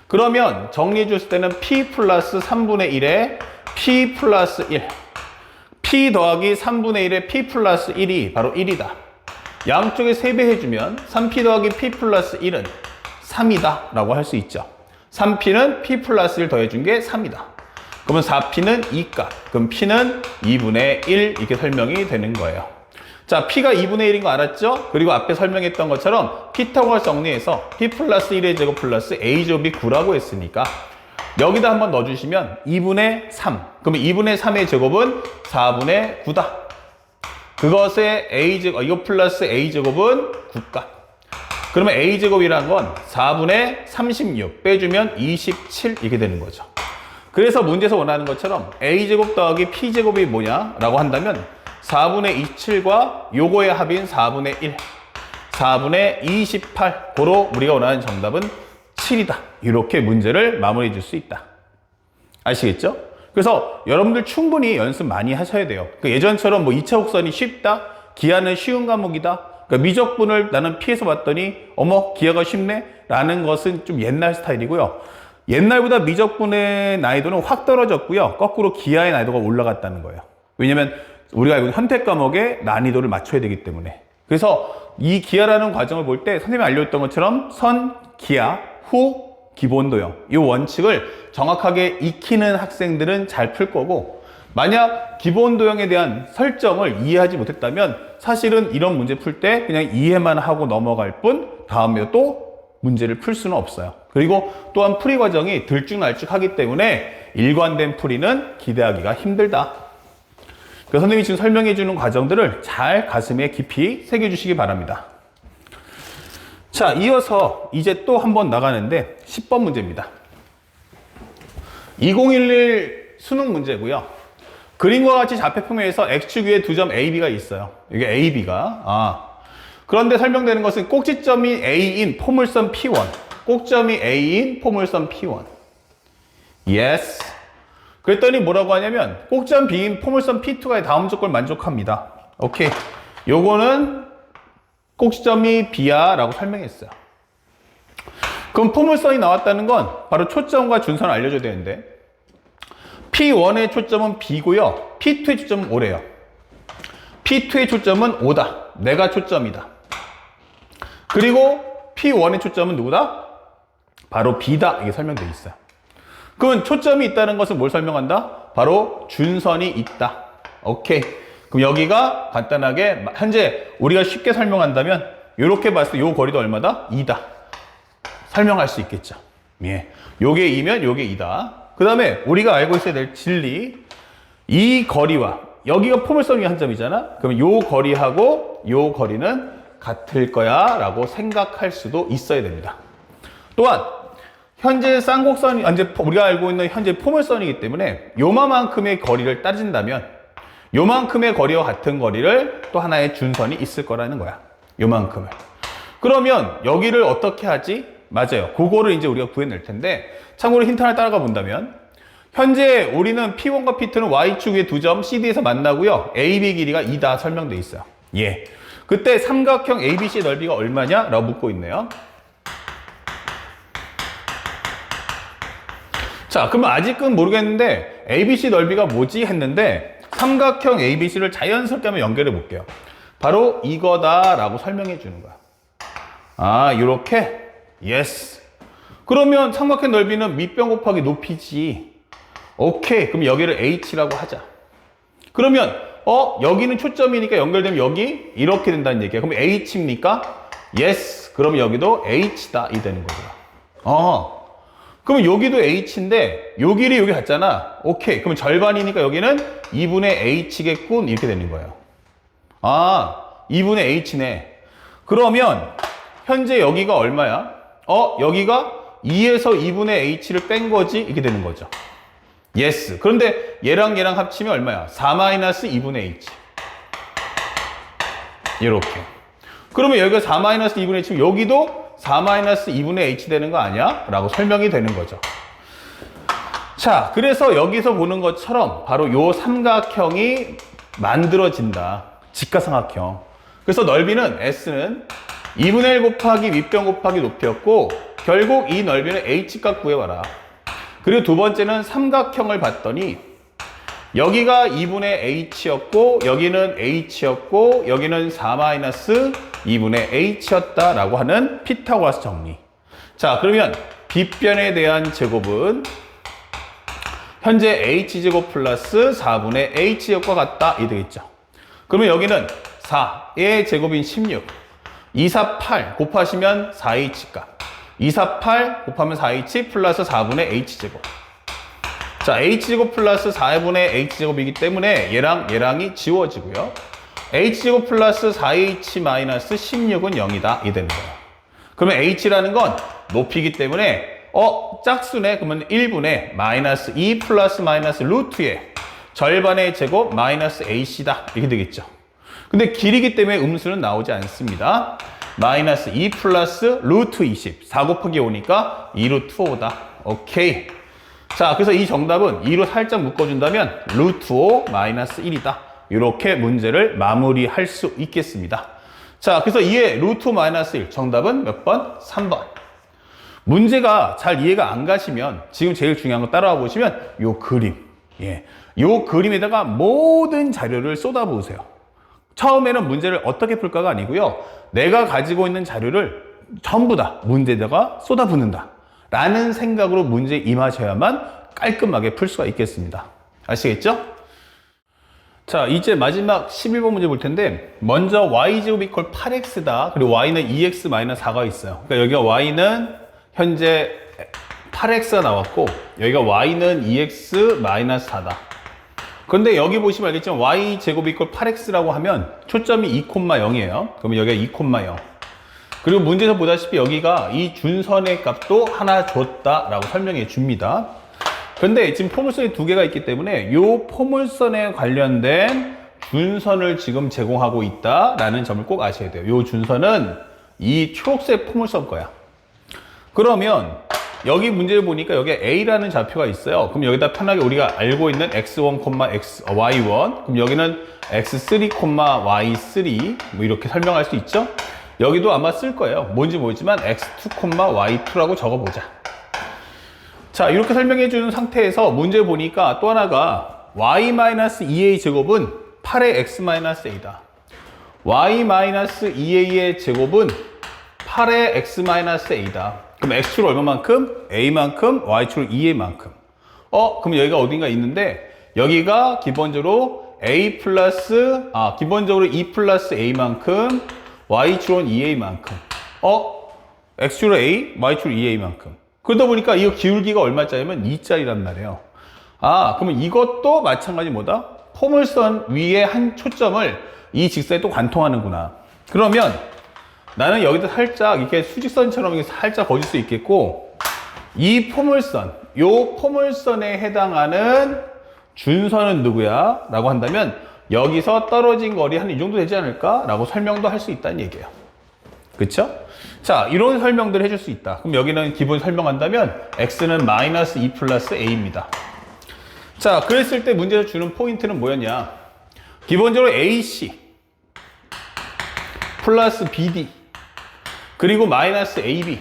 그러면 정리해 줬을 때는 P 플러스 3분의 1의 P 플러스 1. P 더하기 3분의 1의 P 플러스 1이 바로 1이다. 양쪽에 3배 해주면 3P 더하기 P 플러스 1은 3이다 라고 할 수 있죠. 3P는 P 플러스 1 더해준 게 3이다. 그러면 4P는 2값. 그럼 P는 2분의 1 이렇게 설명이 되는 거예요. 자, P가 2분의 1인 거 알았죠? 그리고 앞에 설명했던 것처럼 피타고라스 정리해서 P 플러스 1의 제곱 플러스 A제곱이 9라고 했으니까 여기다 한번 넣어주시면 2분의 3. 그러면 2분의 3의 제곱은 4분의 9다. 그것의 A제곱, 이거 플러스 A제곱은 9값. 그러면 A제곱이란 건 4분의 36 빼주면 27 이렇게 되는 거죠. 그래서 문제에서 원하는 것처럼 A제곱 더하기 P제곱이 뭐냐라고 한다면 4분의 27과 요거의 합인 4분의 1, 4분의 28 고로 우리가 원하는 정답은 7이다. 이렇게 문제를 마무리해 줄 수 있다. 아시겠죠? 그래서 여러분들 충분히 연습 많이 하셔야 돼요. 예전처럼 뭐 2차 곡선이 쉽다, 기하는 쉬운 과목이다, 그러니까 미적분을 나는 피해서 봤더니 어머 기하가 쉽네 라는 것은 좀 옛날 스타일이고요. 옛날보다 미적분의 난이도는 확 떨어졌고요. 거꾸로 기하의 난이도가 올라갔다는 거예요. 왜냐면 우리가 알고 있는 현택 과목의 난이도를 맞춰야 되기 때문에. 그래서 이 기하라는 과정을 볼 때 선생님이 알려줬던 것처럼 선, 기하, 후, 기본도형 이 원칙을 정확하게 익히는 학생들은 잘 풀 거고, 만약 기본도형에 대한 설정을 이해하지 못했다면 사실은 이런 문제 풀 때 그냥 이해만 하고 넘어갈 뿐 다음에 또 문제를 풀 수는 없어요. 그리고 또한 풀이 과정이 들쭉날쭉하기 때문에 일관된 풀이는 기대하기가 힘들다. 그래서 선생님이 지금 설명해 주는 과정들을 잘 가슴에 깊이 새겨주시기 바랍니다. 자, 이어서 이제 또 한 번 나가는데 10번 문제입니다. 2011 수능 문제고요. 그림과 같이 좌표평면에서 X축 위에 두 점 A, B가 있어요. 이게 A, B가. 그런데 설명되는 것은 꼭지점이 A인 포물선 P1. 꼭점이 A인 포물선 P1. Yes. 그랬더니 뭐라고 하냐면 꼭점 B인 포물선 P2가 다음 조건을 만족합니다. 오케이. 요거는 꼭지점이 B야 라고 설명했어요. 그럼 포물선이 나왔다는 건 바로 초점과 준선을 알려줘야 되는데 P1의 초점은 B고요. P2의 초점은 O래요. P2의 초점은 O다. 내가 초점이다. 그리고 P1의 초점은 누구다? 바로 B다. 이게 설명되어 있어요. 그러면 초점이 있다는 것은 뭘 설명한다? 바로 준선이 있다. 오케이. 그럼 여기가 간단하게 현재 우리가 쉽게 설명한다면 이렇게 봤을 때 이 거리도 얼마다? 2다. 설명할 수 있겠죠. 예. 요게 2면 요게 2다. 그 다음에 우리가 알고 있어야 될 진리, 이 거리와 여기가 포물선이 한 점이잖아. 그러면 요 거리하고 요 거리는 같을 거야 라고 생각할 수도 있어야 됩니다. 또한 현재 쌍곡선이 이제 우리가 알고 있는 현재 포물선이기 때문에 요만큼의 거리를 따진다면 요만큼의 거리와 같은 거리를 또 하나의 준선이 있을 거라는 거야. 요만큼을. 그러면 여기를 어떻게 하지? 맞아요. 그거를 이제 우리가 구해낼 텐데, 참고로 힌트 하나 따라가 본다면 현재 우리는 P1과 P2는 Y축 위에 두 점 CD에서 만나고요. AB 길이가 2다 설명돼 있어요. 예. 그때 삼각형 ABC 넓이가 얼마냐? 라고 묻고 있네요. 자, 그러면 아직은 모르겠는데 ABC 넓이가 뭐지? 했는데 삼각형 ABC를 자연스럽게 한번 연결해 볼게요. 바로 이거다 라고 설명해 주는 거야. 아, 요렇게? 예스. 그러면 삼각형 넓이는 밑변 곱하기 높이지. 오케이. 그럼 여기를 H라고 하자. 그러면 여기는 초점이니까 연결되면 여기 이렇게 된다는 얘기야. 그럼 H입니까? 예스. 그럼 여기도 H다. 이 되는 거구나. 그러면 여기도 H인데 요 길이 여기 같잖아. 오케이. 그럼 절반이니까 여기는 2분의 H겠군. 이렇게 되는 거예요. 2분의 H네. 그러면 현재 여기가 얼마야? 여기가 2에서 2분의 H를 뺀 거지? 이렇게 되는 거죠. 예스. 그런데 얘랑 얘랑 합치면 얼마야? 4-2분의 H. 이렇게. 그러면 여기가 4-2분의 H면 여기도 4-2분의 H 되는 거 아니야? 라고 설명이 되는 거죠. 자, 그래서 여기서 보는 것처럼 바로 요 삼각형이 만들어진다. 직각삼각형. 그래서 넓이는 S는 2분의 1 곱하기 윗변 곱하기 높이였고 결국 이 넓이는 H값 구해와라. 그리고 두 번째는 삼각형을 봤더니 여기가 2분의 h였고 여기는 h였고 여기는 4-2분의 h였다라고 하는 피타고라스 정리. 자, 그러면 빗변에 대한 제곱은 현재 h제곱 플러스 4분의 h제곱과 같다 이 되겠죠. 그러면 여기는 4의 제곱인 16 2, 4, 8 곱하시면 4h 값 2, 4, 8 곱하면 4h 플러스 4분의 h제곱. 자, h제곱 플러스 4분의 h제곱이기 때문에 얘랑이 지워지고요. h제곱 플러스 4h 마이너스 16은 0이다 이 되는 거예요. 그러면 h라는 건 높이기 때문에 짝수네. 그러면 1분의 마이너스 2 플러스 마이너스 루트의 절반의 제곱 마이너스 ac다 이렇게 되겠죠. 근데 길이기 때문에 음수는 나오지 않습니다. 마이너스 2 플러스 루트 20 4 곱하기 5니까 2루트 5다. 오케이. 자, 그래서 이 정답은 2로 살짝 묶어준다면 루트 5 마이너스 1이다. 이렇게 문제를 마무리할 수 있겠습니다. 자, 그래서 2의 루트 5 마이너스 1 정답은 몇 번? 3번. 문제가 잘 이해가 안 가시면 지금 제일 중요한 거 따라와 보시면 요 그림, 요 그림에다가 모든 자료를 쏟아부으세요. 처음에는 문제를 어떻게 풀까가 아니고요. 내가 가지고 있는 자료를 전부 다 문제에다가 쏟아붓는다 라는 생각으로 문제에 임하셔야만 깔끔하게 풀 수가 있겠습니다. 아시겠죠? 자, 이제 마지막 11번 문제 볼 텐데 먼저 y제곱 이퀄 8x다. 그리고 y는 2x-4가 있어요. 그러니까 여기가 y는 현재 8x가 나왔고 여기가 y는 2x-4다. 그런데 여기 보시면 알겠지만 y제곱 이퀄 8x라고 하면 초점이 2,0이에요. 그러면 여기가 2,0. 그리고 문제에서 보다시피 여기가 이 준선의 값도 하나 줬다라고 설명해 줍니다. 그런데 지금 포물선이 두 개가 있기 때문에 이 포물선에 관련된 준선을 지금 제공하고 있다라는 점을 꼭 아셔야 돼요. 이 준선은 이 초록색 포물선 거야. 그러면 여기 문제를 보니까 여기 A라는 좌표가 있어요. 그럼 여기다 편하게 우리가 알고 있는 x1, y1 그럼 여기는 x3, y3 뭐 이렇게 설명할 수 있죠? 여기도 아마 쓸 거예요. 뭔지 모르지만 x2, y2라고 적어보자. 자, 이렇게 설명해 주는 상태에서 문제 보니까 또 하나가 y-2a 제곱은 8의 x-a다. y-2a의 제곱은 8의 x-a다. 그럼 x축은 얼마만큼? a만큼, y축은 2a만큼. 그럼 여기가 어딘가 있는데 여기가 기본적으로 기본적으로 2 플러스 a만큼, y축은 2a만큼. x축은 a, y축은 2a만큼. 그러다 보니까 이거 기울기가 얼마짜리면 2짜리란 말이에요. 그러면 이것도 마찬가지 뭐다? 포물선 위에 한 초점을 이 직선에 또 관통하는구나. 그러면 나는 여기다 살짝 이렇게 수직선처럼 이렇게 살짝 거질 수 있겠고, 이 포물선, 요 포물선에 해당하는 준선은 누구야? 라고 한다면 여기서 떨어진 거리 한 이 정도 되지 않을까? 라고 설명도 할 수 있다는 얘기예요. 그쵸? 자, 이런 설명들을 해줄 수 있다. 그럼 여기는 기본 설명한다면 x는 마이너스 2 플러스 a입니다. 자, 그랬을 때 문제에서 주는 포인트는 뭐였냐? 기본적으로 ac 플러스 bd 그리고 마이너스 ab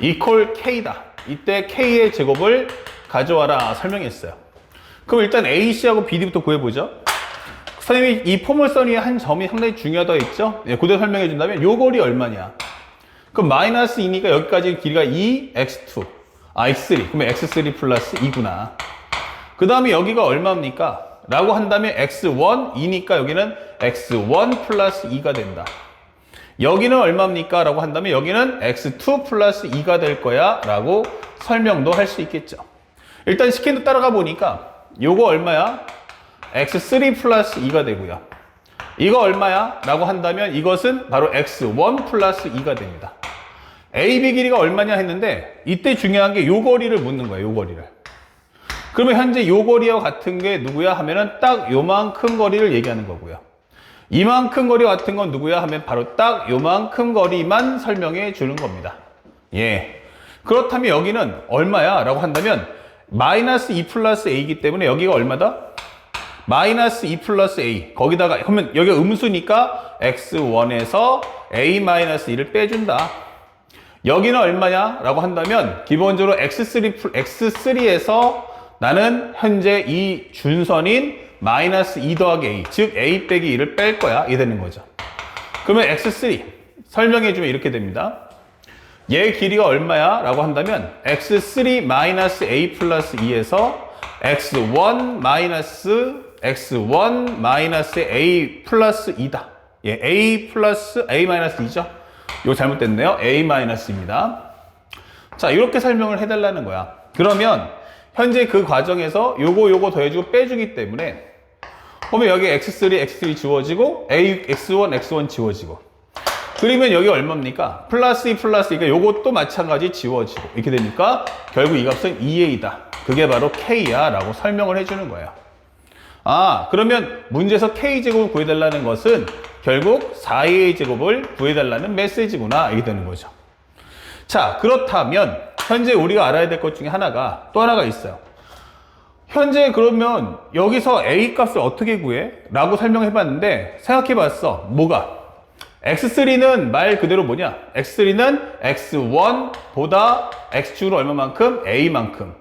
이퀄 k다. 이때 k의 제곱을 가져와라 설명했어요. 그럼 일단 ac하고 bd부터 구해보죠. 선생님이 이 포물선 위에 한 점이 상당히 중요하다고 했죠? 그대로 설명해 준다면 요 거리 얼마냐? 그럼 마이너스 2니까 여기까지 길이가 2, x2, x3. 그러면 x3 플러스 2구나. 그 다음에 여기가 얼마입니까? 라고 한다면 x1, 2니까 여기는 x1 플러스 2가 된다. 여기는 얼마입니까? 라고 한다면 여기는 x2 플러스 2가 될 거야 라고 설명도 할 수 있겠죠. 일단 스캔도 따라가 보니까 요거 얼마야? x3 플러스 2가 되고요. 이거 얼마야? 라고 한다면 이것은 바로 x1 플러스 2가 됩니다. AB 길이가 얼마냐 했는데 이때 중요한 게 요 거리를 묻는 거예요. 요 거리를. 그러면 현재 요 거리와 같은 게 누구야 하면은 딱 요만큼 거리를 얘기하는 거고요. 이만큼 거리 같은 건 누구야 하면 바로 딱 요만큼 거리만 설명해 주는 겁니다. 그렇다면 여기는 얼마야? 라고 한다면 마이너스 2 플러스 a이기 때문에 여기가 얼마다? 마이너스 2 플러스 a. 거기다가 그러면 여기가 음수니까 x1에서 a 마이너스 2를 빼준다. 여기는 얼마냐? 라고 한다면 기본적으로 x3에서 나는 현재 이 준선인 마이너스 2 더하기 a, 즉 a 빼기 2를 뺄 거야. 이게 되는 거죠. 그러면 x3 설명해주면 이렇게 됩니다. 얘 길이가 얼마야? 라고 한다면 x3 마이너스 a 플러스 2에서 x1 마이너스 a 플러스 2다. 예, a 플러스 a 마이너스 2죠. 이거 잘못됐네요. a 마이너스입니다. 자, 이렇게 설명을 해달라는 거야. 그러면 현재 그 과정에서 요거 더해주고 빼주기 때문에 보면 여기 x3 지워지고 x1 지워지고 그러면 여기 얼마입니까? 플러스 2 플러스 2가 요것도 마찬가지 지워지고 이렇게 되니까 결국 이 값은 2a다. 그게 바로 k야 라고 설명을 해주는 거예요. 아, 그러면 문제에서 k제곱을 구해달라는 것은 결국 4a 제곱을 구해달라는 메시지구나 이렇게 되는 거죠. 자, 그렇다면 현재 우리가 알아야 될 것 중에 또 하나가 있어요. 현재 그러면 여기서 a 값을 어떻게 구해? 라고 설명해 봤는데 생각해 봤어. 뭐가? x3는 말 그대로 뭐냐? x3는 x1보다 x축으로 얼마만큼? a만큼.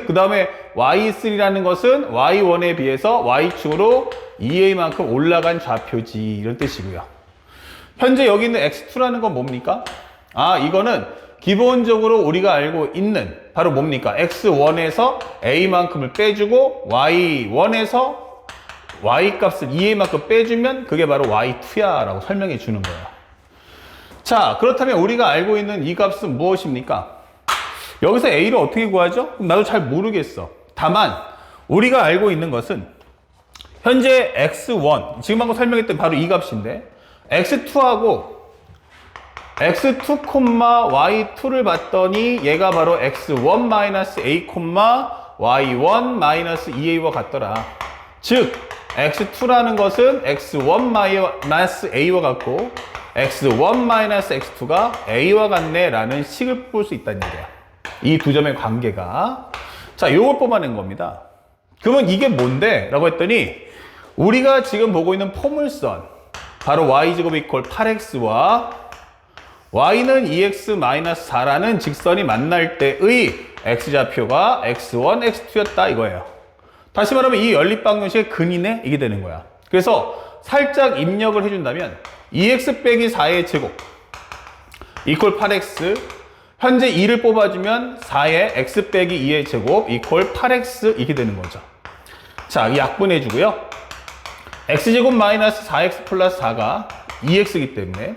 그 다음에 y3라는 것은 y1에 비해서 y축으로 2a만큼 올라간 좌표지 이런 뜻이고요. 현재 여기 있는 x2라는 건 뭡니까? 아, 이거는 기본적으로 우리가 알고 있는 바로 뭡니까? x1에서 a만큼을 빼주고 y1에서 y 값을 2a만큼 빼주면 그게 바로 y2야 라고 설명해 주는 거예요. 자, 그렇다면 우리가 알고 있는 이 값은 무엇입니까? 여기서 a를 어떻게 구하죠? 나도 잘 모르겠어. 다만 우리가 알고 있는 것은 현재 x1 지금 방금 설명했던 바로 이 값인데 x2하고 x2, y2를 봤더니 얘가 바로 x1-a, y1-2a와 같더라. 즉 x2라는 것은 x1-a와 같고 x1-x2가 a와 같네 라는 식을 볼 수 있다는 얘기야. 이 두 점의 관계가. 자, 요걸 뽑아낸 겁니다. 그러면 이게 뭔데? 라고 했더니 우리가 지금 보고 있는 포물선 바로 y제곱 이퀄 8x와 y는 2x-4라는 직선이 만날 때의 x좌표가 x1, x2였다 이거예요. 다시 말하면 이 연립방정식의 근이네 이게 되는 거야. 그래서 살짝 입력을 해준다면 2x 빼기 4의 제곱 이퀄 8x 현재 2를 뽑아주면 4의 x 빼기 2의 제곱 이퀄 8x 이렇게 되는 거죠. 자, 약분해주고요. x제곱 마이너스 4x 플러스 4가 2x이기 때문에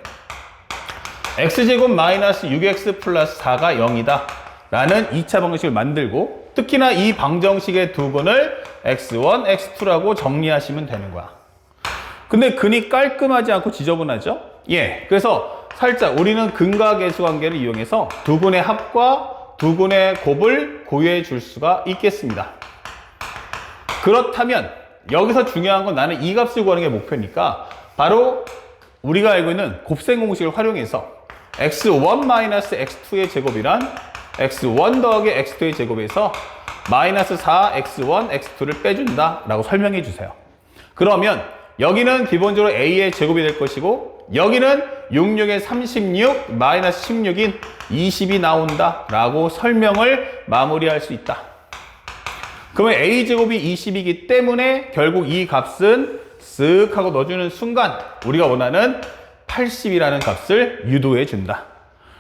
x제곱 마이너스 6x 플러스 4가 0이다 라는 2차 방정식을 만들고 특히나 이 방정식의 두 근을 x1, x2라고 정리하시면 되는 거야. 근데 근이 깔끔하지 않고 지저분하죠? 예, 그래서 살짝 우리는 근과 계수 관계를 이용해서 두 근의 합과 두 근의 곱을 구해 줄 수가 있겠습니다. 그렇다면 여기서 중요한 건 나는 이 값을 구하는 게 목표니까 바로 우리가 알고 있는 곱셈 공식을 활용해서 x1-x2의 제곱이란 x1 더하기 x2의 제곱에서 마이너스 4x1, x2를 빼준다 라고 설명해 주세요. 그러면 여기는 기본적으로 a의 제곱이 될 것이고 여기는 66에 36, 마이너스 16인 20이 나온다 라고 설명을 마무리할 수 있다. 그러면 a제곱이 20이기 때문에 결국 이 값은 쓱 하고 넣어주는 순간 우리가 원하는 80이라는 값을 유도해 준다.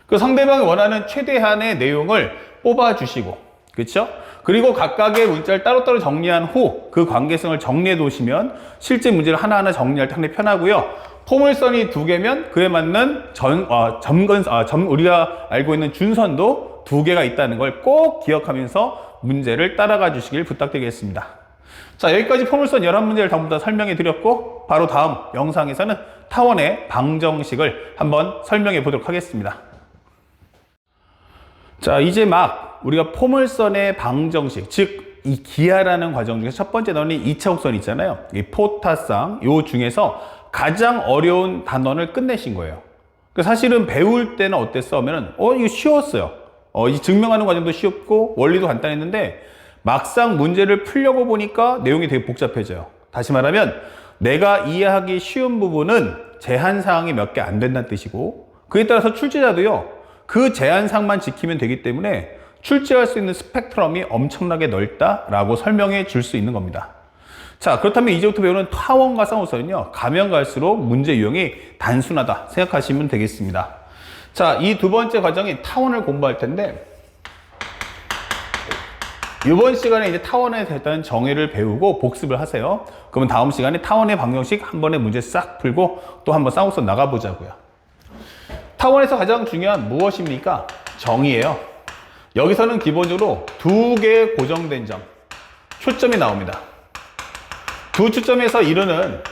그 상대방이 원하는 최대한의 내용을 뽑아주시고, 그렇죠? 그리고 각각의 문자를 따로따로 정리한 후 그 관계성을 정리해 놓으시면 실제 문제를 하나하나 정리할 때 상당히 편하고요. 포물선이 두 개면 그에 맞는 우리가 알고 있는 준선도 두 개가 있다는 걸 꼭 기억하면서 문제를 따라가 주시길 부탁드리겠습니다. 자, 여기까지 포물선 11문제를 전부 다 설명해 드렸고 바로 다음 영상에서는 타원의 방정식을 한번 설명해 보도록 하겠습니다. 자, 이제 막 우리가 포물선의 방정식, 즉 이 기하라는 과정 중에서 첫 번째 나오는 2차 곡선 있잖아요. 이 포타쌍 요 중에서 가장 어려운 단원을 끝내신 거예요. 사실은 배울 때는 어땠어 하면은 이거 쉬웠어요. 이 증명하는 과정도 쉬웠고 원리도 간단했는데 막상 문제를 풀려고 보니까 내용이 되게 복잡해져요. 다시 말하면 내가 이해하기 쉬운 부분은 제한사항이 몇 개 안 된다는 뜻이고 그에 따라서 출제자도요 그 제한사항만 지키면 되기 때문에 출제할 수 있는 스펙트럼이 엄청나게 넓다라고 설명해 줄 수 있는 겁니다. 자, 그렇다면 이제부터 배우는 타원과 쌍우선은요, 가면 갈수록 문제 유형이 단순하다 생각하시면 되겠습니다. 자, 이 두 번째 과정인 타원을 공부할 텐데, 이번 시간에 이제 타원에 대한 정의를 배우고 복습을 하세요. 그러면 다음 시간에 타원의 방정식 한 번에 문제 싹 풀고 또 한번 쌍우선 나가보자고요. 타원에서 가장 중요한 무엇입니까? 정의예요. 여기서는 기본적으로 두 개의 고정된 점, 초점이 나옵니다. 두 초점에서 이루는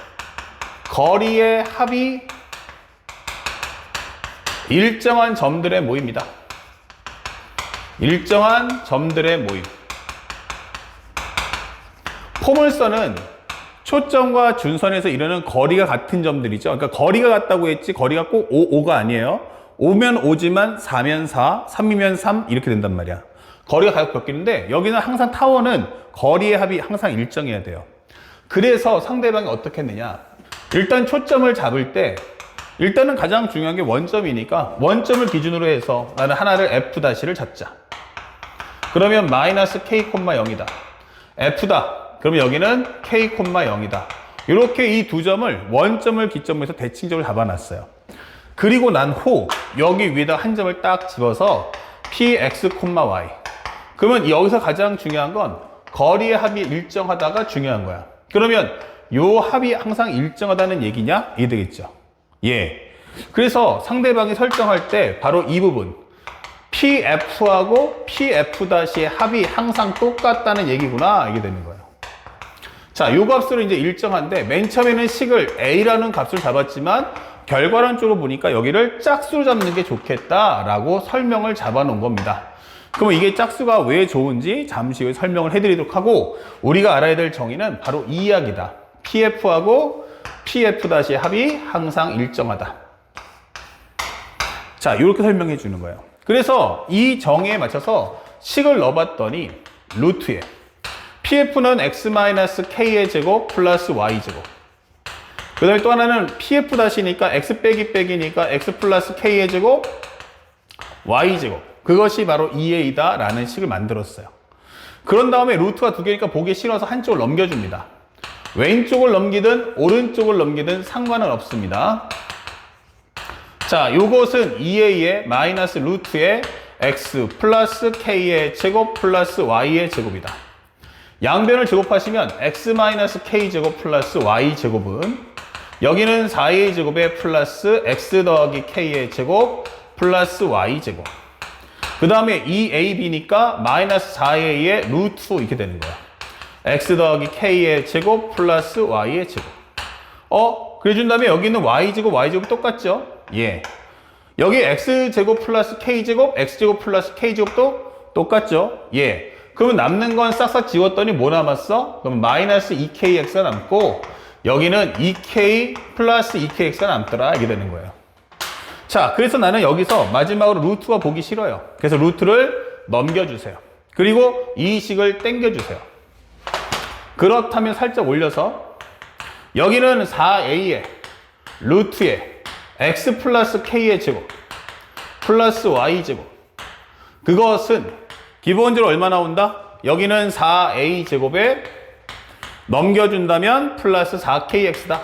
거리의 합이 일정한 점들의 모임이다. 일정한 점들의 모임. 포물선은 초점과 준선에서 이루는 거리가 같은 점들이죠. 그러니까 거리가 같다고 했지 거리가 꼭 5가 아니에요. 5면 5지만 4면 4, 3이면 3 이렇게 된단 말이야. 거리가 가격 바뀌는데 여기는 항상 타원은 거리의 합이 항상 일정해야 돼요. 그래서 상대방이 어떻게 했느냐. 일단 초점을 잡을 때 일단은 가장 중요한 게 원점이니까 원점을 기준으로 해서 나는 하나를 F'를 잡자. 그러면 마이너스 K,0이다. F다. 그러면 여기는 K,0이다. 이렇게 이 두 점을 원점을 기점으로 해서 대칭적으로 잡아놨어요. 그리고 난 후 여기 위에다 한 점을 딱 집어서 Px, Y. 그러면 여기서 가장 중요한 건 거리의 합이 일정하다가 중요한 거야. 그러면 요 합이 항상 일정하다는 얘기냐? 이게 되겠죠. 예. 그래서 상대방이 설정할 때 바로 이 부분 PF하고 PF-의 합이 항상 똑같다는 얘기구나. 이게 되는 거예요. 자, 요 값으로 이제 일정한데 맨 처음에는 식을 A라는 값을 잡았지만 결과론적으로 보니까 여기를 짝수로 잡는 게 좋겠다라고 설명을 잡아놓은 겁니다. 그러면 이게 짝수가 왜 좋은지 잠시 후에 설명을 해드리도록 하고 우리가 알아야 될 정의는 바로 이 이야기다. PF하고 PF-의 합이 항상 일정하다. 자, 이렇게 설명해 주는 거예요. 그래서 이 정의에 맞춰서 식을 넣어봤더니 루트에 PF는 x-k의 제곱 플러스 y제곱. 그 다음에 또 하나는 PF-니까 x 빼기 빼기니까 x 플러스 k의 제곱 y제곱. 그것이 바로 2a다 라는 식을 만들었어요. 그런 다음에 루트가 두 개니까 보기 싫어서 한쪽을 넘겨줍니다. 왼쪽을 넘기든 오른쪽을 넘기든 상관은 없습니다. 자, 요것은 2a의 마이너스 루트의 x 플러스 k의 제곱 플러스 y의 제곱이다. 양변을 제곱하시면 x 마이너스 k 제곱 플러스 y 제곱은 여기는 4a 제곱에 플러스 x 더하기 k의 제곱 플러스 y 제곱. 그 다음에 2ab니까 마이너스 4a의 루트 이렇게 되는 거야. x 더하기 k의 제곱 플러스 y의 제곱. 그래준 다음에 여기는 y제곱 y제곱 똑같죠? 예. 여기 x제곱 플러스 k제곱 x제곱 플러스 k제곱도 똑같죠? 예. 그러면 남는 건 싹싹 지웠더니 뭐 남았어? 그럼 마이너스 2kx가 남고 여기는 2k 플러스 2kx가 남더라 이게 되는 거예요. 자, 그래서 나는 여기서 마지막으로 루트가 보기 싫어요. 그래서 루트를 넘겨주세요. 그리고 이 식을 당겨주세요. 그렇다면 살짝 올려서 여기는 4a의 루트에 x 플러스 k의 제곱 플러스 y 제곱. 그것은 기본적으로 얼마 나온다? 여기는 4a 제곱에 넘겨준다면 플러스 4kx다.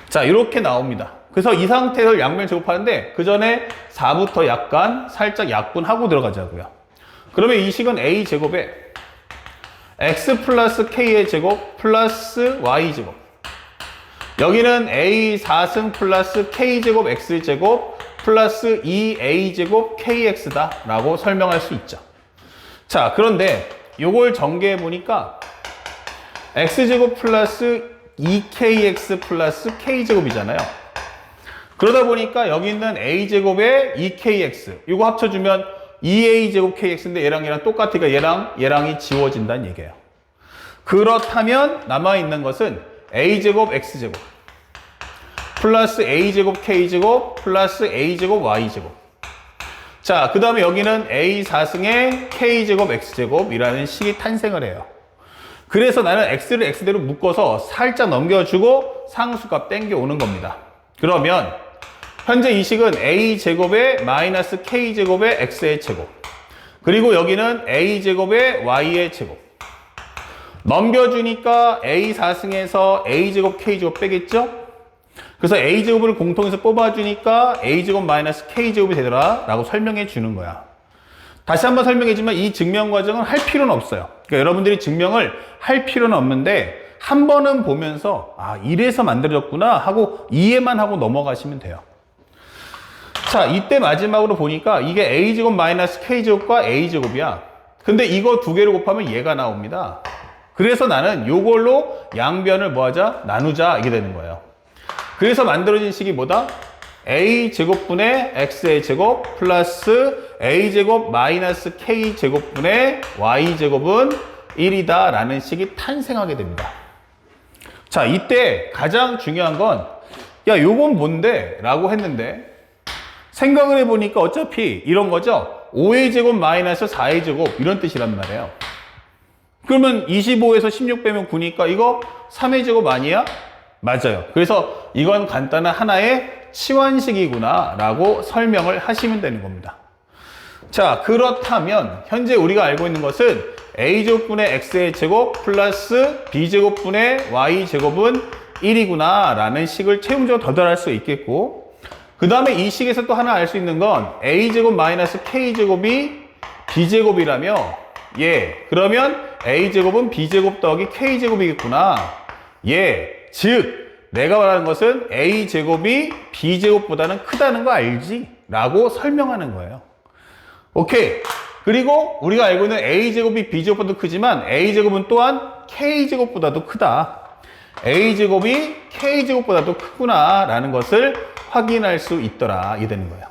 자, 이렇게 나옵니다. 그래서 이 상태에서 양변 제곱하는데 그 전에 4부터 약간 살짝 약분하고 들어가자고요. 그러면 이 식은 a 제곱에 x 플러스 k의 제곱 플러스 y 제곱. 여기는 a 4승 플러스 k 제곱 x 제곱 플러스 2a 제곱 kx다 라고 설명할 수 있죠. 자, 그런데 요걸 전개해 보니까 x제곱 플러스 2kx 플러스 k제곱이잖아요. 그러다 보니까 여기 있는 a제곱에 2kx 이거 합쳐주면 2a제곱 kx인데 얘랑 똑같으니까 얘랑이 지워진다는 얘기예요. 그렇다면 남아있는 것은 a제곱 x제곱 플러스 a제곱 k제곱 플러스 a제곱 y제곱. 자, 그 다음에 여기는 a 4승의 k제곱 x제곱이라는 식이 탄생을 해요. 그래서 나는 x를 x대로 묶어서 살짝 넘겨주고 상수값 땡겨오는 겁니다. 그러면 현재 이 식은 a제곱에 마이너스 k제곱에 x의 제곱. 그리고 여기는 a제곱에 y의 제곱. 넘겨주니까 a 4승에서 a제곱 k제곱 빼겠죠? 그래서 a제곱을 공통해서 뽑아주니까 a제곱 마이너스 k제곱이 되더라 라고 설명해 주는 거야. 다시 한번 설명해주지만 이 증명 과정은 할 필요는 없어요. 그러니까 여러분들이 증명을 할 필요는 없는데 한 번은 보면서 아 이래서 만들어졌구나 하고 이해만 하고 넘어가시면 돼요. 자, 이때 마지막으로 보니까 이게 a제곱 마이너스 k제곱과 a제곱이야. 근데 이거 두 개를 곱하면 얘가 나옵니다. 그래서 나는 요걸로 양변을 뭐하자? 나누자 이게 되는 거예요. 그래서 만들어진 식이 뭐다? a제곱분의 x의 제곱 플러스 a제곱 마이너스 k제곱분의 y제곱은 1이다 라는 식이 탄생하게 됩니다. 자, 이때 가장 중요한 건 야, 요건 뭔데? 라고 했는데 생각을 해보니까 어차피 이런 거죠. 5의 제곱 마이너스 4의 제곱 이런 뜻이란 말이에요. 그러면 25에서 16 빼면 9니까 이거 3의 제곱 아니야? 맞아요. 그래서 이건 간단한 하나의 치환식이구나 라고 설명을 하시면 되는 겁니다. 자, 그렇다면 현재 우리가 알고 있는 것은 a제곱분의 x의 제곱 플러스 b제곱분의 y제곱은 1이구나 라는 식을 최종적으로 더달할 수 있겠고, 그 다음에 이 식에서 또 하나 알 수 있는 건 a제곱 마이너스 k제곱이 b제곱이라며, 그러면 a제곱은 b제곱 더하기 k제곱이겠구나. 즉 내가 말하는 것은 a제곱이 b제곱보다는 크다는 거 알지? 라고 설명하는 거예요. 오케이. 그리고 우리가 알고 있는 a제곱이 b제곱보다도 크지만 a제곱은 또한 k제곱보다도 크다. a제곱이 k제곱보다도 크구나 라는 것을 확인할 수 있더라. 이게 되는 거예요.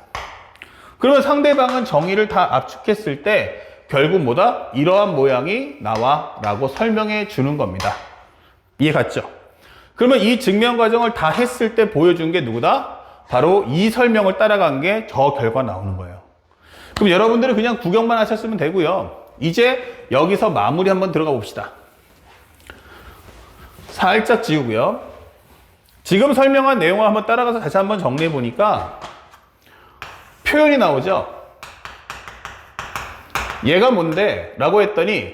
그러면 상대방은 정의를 다 압축했을 때 결국 뭐다? 이러한 모양이 나와 라고 설명해 주는 겁니다. 이해 갔죠? 그러면 이 증명 과정을 다 했을 때 보여준 게 누구다? 바로 이 설명을 따라간 게 저 결과 나오는 거예요. 그럼 여러분들은 그냥 구경만 하셨으면 되고요. 이제 여기서 마무리 한번 들어가 봅시다. 살짝 지우고요. 지금 설명한 내용을 한번 따라가서 다시 한번 정리해 보니까 표현이 나오죠. 얘가 뭔데? 라고 했더니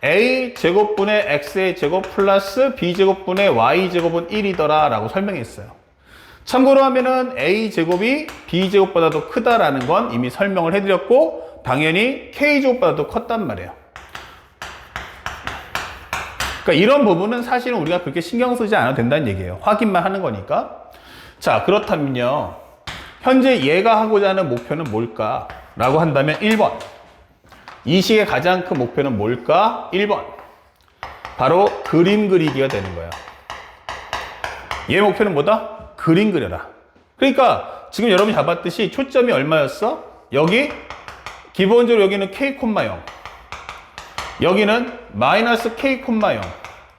a제곱분의 x의 제곱 플러스 b제곱분의 y제곱은 1이더라 라고 설명했어요. 참고로 하면은 a제곱이 b제곱보다도 크다라는 건 이미 설명을 해드렸고 당연히 k제곱보다도 컸단 말이에요. 그러니까 이런 부분은 사실은 우리가 그렇게 신경 쓰지 않아도 된다는 얘기예요. 확인만 하는 거니까. 자, 그렇다면요. 현재 얘가 하고자 하는 목표는 뭘까? 라고 한다면 1번. 이 식의 가장 큰 목표는 뭘까? 1번. 바로 그림 그리기가 되는 거예요. 얘 목표는 뭐다? 그림 그려라. 그러니까 지금 여러분이 잡았듯이 초점이 얼마였어? 여기 기본적으로 여기는 k, 0. 여기는 마이너스 k, 0.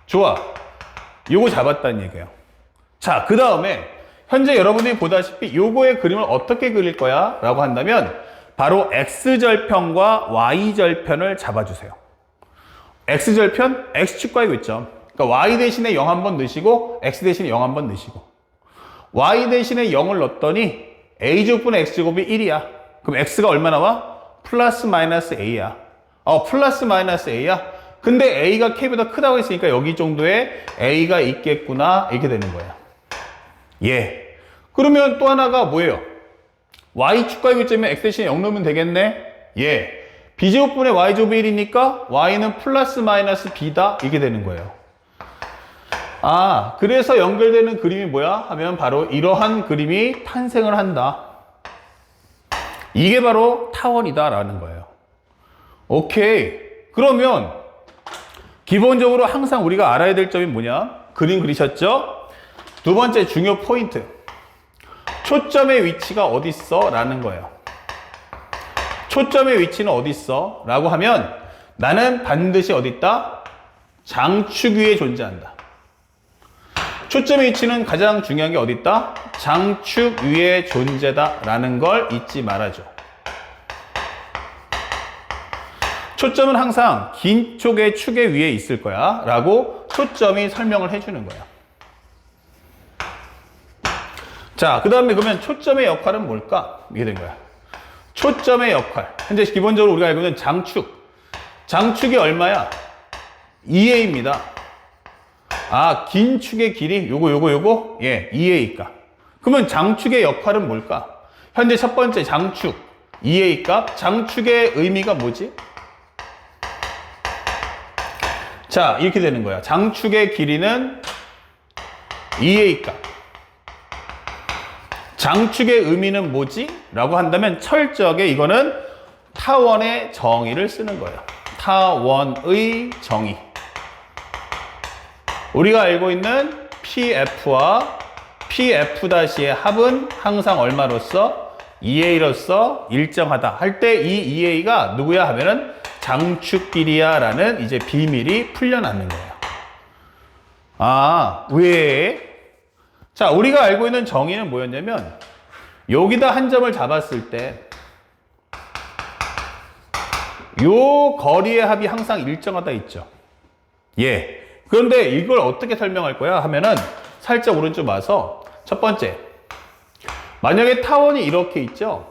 좋아. 요거 잡았다는 얘기예요. 자, 그 다음에 현재 여러분들이 보다시피 요거의 그림을 어떻게 그릴 거야? 라고 한다면 바로 x절편과 y절편을 잡아주세요. x절편, x축과 있죠. 그러니까 y 대신에 0 한번 넣으시고 x 대신에 0 한번 넣으시고 y 대신에 0을 넣었더니 a제곱분의 x제곱이 1이야. 그럼 x가 얼마 나와? 플러스 마이너스 a야. 플러스 마이너스 a야? 근데 a가 k보다 크다고 했으니까 여기 정도의 a가 있겠구나 이렇게 되는 거예요. 그러면 또 하나가 뭐예요? y축과 요점에 x 대신에 0 넣으면 되겠네? b제곱분의 y제곱이 1이니까 y는 플러스 마이너스 b다 이게 되는 거예요. 그래서 연결되는 그림이 뭐야? 하면 바로 이러한 그림이 탄생을 한다. 이게 바로 타원이다 라는 거예요. 오케이. 그러면 기본적으로 항상 우리가 알아야 될 점이 뭐냐? 그림 그리셨죠? 두 번째 중요 포인트. 초점의 위치가 어디 있어? 라는 거예요. 초점의 위치는 어디 있어? 라고 하면 나는 반드시 어디 있다? 장축 위에 존재한다. 초점의 위치는 가장 중요한 게 어디 있다? 장축 위에 존재다 라는 걸 잊지 말아줘. 초점은 항상 긴 쪽의 축의 위에 있을 거야 라고 초점이 설명을 해주는 거야. 자, 그 다음에 그러면 초점의 역할은 뭘까? 이게 된 거야. 초점의 역할. 현재 기본적으로 우리가 알고 있는 장축. 장축이 얼마야? 2a입니다. 아, 긴 축의 길이 요거 예, 2a 값. 그러면 장축의 역할은 뭘까? 현재 첫 번째 장축 2a 값. 장축의 의미가 뭐지? 자, 이렇게 되는 거야. 장축의 길이는 2a 값. 장축의 의미는 뭐지? 라고 한다면 철저하게 이거는 타원의 정의를 쓰는 거예요. 타원의 정의. 우리가 알고 있는 PF와 PF''의 합은 항상 얼마로서? 2A로서 일정하다. 할 때 이 2A가 누구야 하면은 장축 길이야 라는 이제 비밀이 풀려나는 거예요. 아, 왜? 자, 우리가 알고 있는 정의는 뭐였냐면 여기다 한 점을 잡았을 때 요 거리의 합이 항상 일정하다 있죠. 예. 그런데 이걸 어떻게 설명할 거야 하면은 살짝 오른쪽 와서 첫 번째, 만약에 타원이 이렇게 있죠.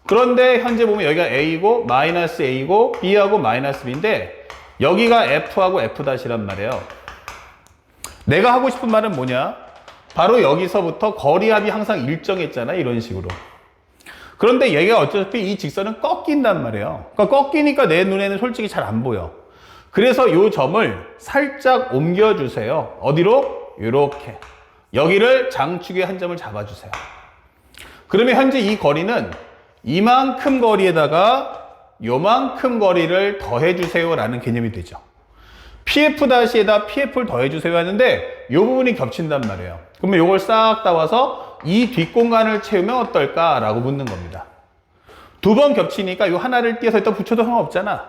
그런데 현재 보면 여기가 A고 마이너스 A고 B하고 마이너스 B인데 여기가 F하고 F'란 말이에요. 내가 하고 싶은 말은 뭐냐? 바로 여기서부터 거리합이 항상 일정했잖아. 이런 식으로. 그런데 얘가 어차피 이 직선은 꺾인단 말이에요. 그러니까 꺾이니까 내 눈에는 솔직히 잘 안 보여. 그래서 이 점을 살짝 옮겨주세요. 어디로? 이렇게. 여기를 장축의 한 점을 잡아주세요. 그러면 현재 이 거리는 이만큼 거리에다가 요만큼 거리를 더해주세요 라는 개념이 되죠. PF''에다 PF를 더해주세요 하는데 이 부분이 겹친단 말이에요. 그러면 이걸 싹 따와서 이 뒷공간을 채우면 어떨까 라고 묻는 겁니다. 두 번 겹치니까 이 하나를 띄어서 또 붙여도 상관없잖아.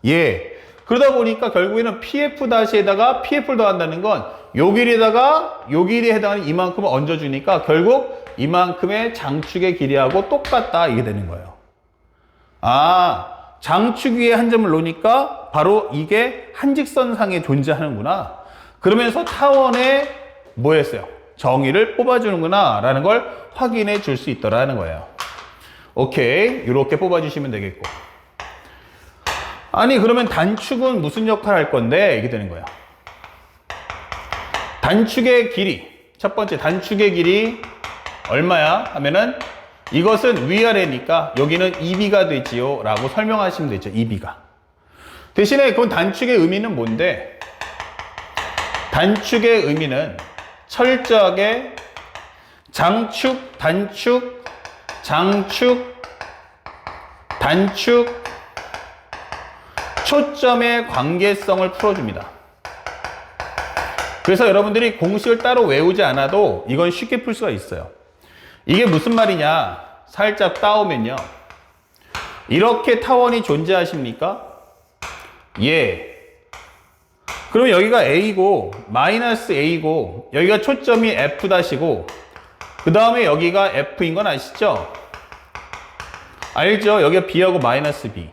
예. 그러다 보니까 결국에는 PF''에다가 PF를 더한다는 건 요 길이에다가 요 길이에 해당하는 이만큼을 얹어주니까 결국 이만큼의 장축의 길이하고 똑같다 이게 되는 거예요. 아, 장축 위에 한 점을 놓으니까 바로 이게 한직선상에 존재하는구나. 그러면서 타원에 뭐 했어요? 정의를 뽑아주는구나 라는 걸 확인해 줄 수 있더라는 거예요. 오케이, 이렇게 뽑아주시면 되겠고. 아니 그러면 단축은 무슨 역할을 할 건데? 이게 되는 거예요. 단축의 길이, 첫 번째 단축의 길이 얼마야? 하면은 이것은 위아래니까 여기는 2B가 되지요 라고 설명하시면 되죠. 2B가. 대신에 그건 단축의 의미는 뭔데? 단축의 의미는 철저하게 장축, 단축, 장축, 단축, 초점의 관계성을 풀어줍니다. 그래서 여러분들이 공식을 따로 외우지 않아도 이건 쉽게 풀 수가 있어요. 이게 무슨 말이냐? 살짝 따오면요. 이렇게 타원이 존재하십니까? 예. 그럼 여기가 A고 마이너스 A고 여기가 초점이 F''이고 그 다음에 여기가 F인 건 아시죠? 알죠? 여기가 B하고 마이너스 B.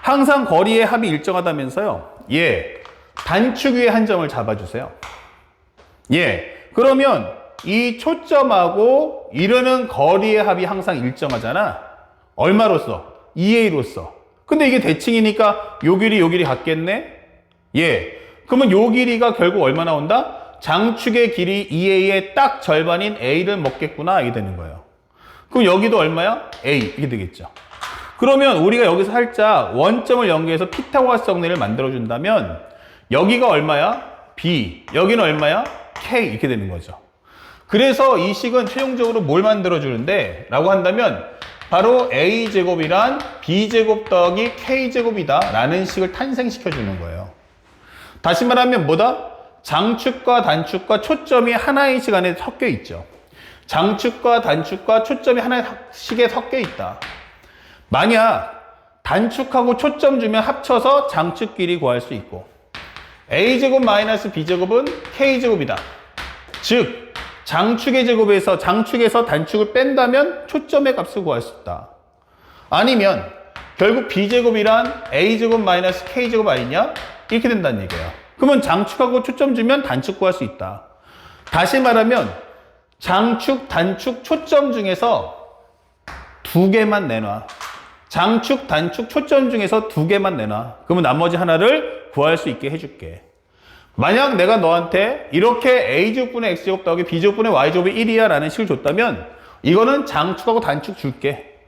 항상 거리의 합이 일정하다면서요? 예. 단축 위에 한 점을 잡아주세요. 예. 그러면 이 초점하고 이르는 거리의 합이 항상 일정하잖아. 얼마로서? 2a로서. 근데 이게 대칭이니까 요 길이 같겠네? 예. 그러면 요 길이가 결국 얼마 나온다? 장축의 길이 2a의 딱 절반인 a를 먹겠구나. 이게 되는 거예요. 그럼 여기도 얼마야? a. 이게 되겠죠. 그러면 우리가 여기서 살짝 원점을 연계해서 피타고라스 정리를 만들어준다면 여기가 얼마야? b. 여기는 얼마야? k. 이렇게 되는 거죠. 그래서 이 식은 최종적으로 뭘 만들어주는데? 라고 한다면 바로 a제곱이란 b제곱 더하기 k제곱이다 라는 식을 탄생시켜주는 거예요. 다시 말하면 뭐다? 장축과 단축과 초점이 하나의 시간에 섞여 있죠. 장축과 단축과 초점이 하나의 식에 섞여 있다. 만약 단축하고 초점 주면 합쳐서 장축끼리 구할 수 있고 a제곱 마이너스 b제곱은 k제곱이다. 즉 장축의 제곱에서 장축에서 단축을 뺀다면 초점의 값을 구할 수 있다. 아니면 결국 b제곱이란 a제곱 마이너스 k제곱 아니냐? 이렇게 된다는 얘기예요. 그러면 장축하고 초점 주면 단축 구할 수 있다. 다시 말하면 장축, 단축, 초점 중에서 두 개만 내놔. 장축, 단축, 초점 중에서 두 개만 내놔. 그러면 나머지 하나를 구할 수 있게 해줄게. 만약 내가 너한테 이렇게 a제곱분의 x제곱 더하기 b제곱분의 y제곱이 1이야 라는 식을 줬다면 이거는 장축하고 단축 줄게.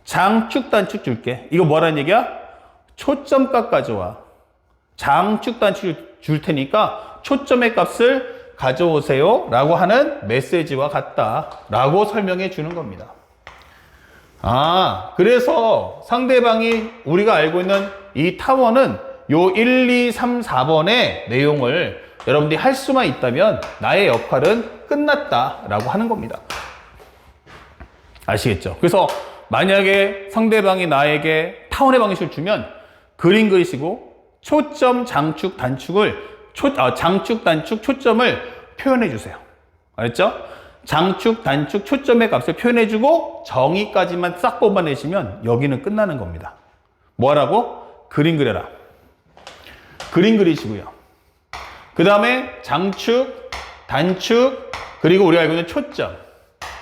장축, 단축 줄게. 이거 뭐라는 얘기야? 초점값 가져와. 장축, 단축 줄 테니까 초점의 값을 가져오세요 라고 하는 메시지와 같다 라고 설명해 주는 겁니다. 그래서 상대방이 우리가 알고 있는 이 타원은 요 1, 2, 3, 4번의 내용을 여러분들이 할 수만 있다면 나의 역할은 끝났다 라고 하는 겁니다. 아시겠죠? 그래서 만약에 상대방이 나에게 타원의 방식을 주면 그림 그리시고 초점, 장축, 단축을 장축, 단축, 초점을 표현해 주세요. 알았죠? 장축, 단축, 초점의 값을 표현해 주고 정의까지만 싹 뽑아내시면 여기는 끝나는 겁니다. 뭐라고? 그림 그려라. 그림 그리시고요. 그 다음에 장축, 단축, 그리고 우리가 알고 있는 초점.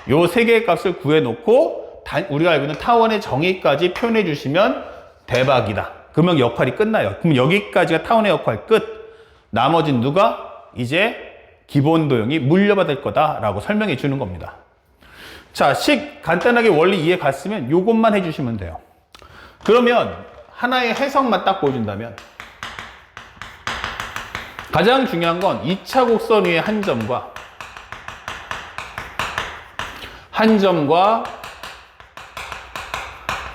요 세 개의 값을 구해놓고 우리가 알고 있는 타원의 정의까지 표현해 주시면 대박이다. 그러면 역할이 끝나요. 그럼 여기까지가 타원의 역할 끝. 나머진 누가? 이제 기본 도형이 물려받을 거다라고 설명해 주는 겁니다. 자, 간단하게 원리 이해 갔으면 요것만 해주시면 돼요. 그러면 하나의 해석만 딱 보여준다면 가장 중요한 건 2차 곡선 위의 한 점과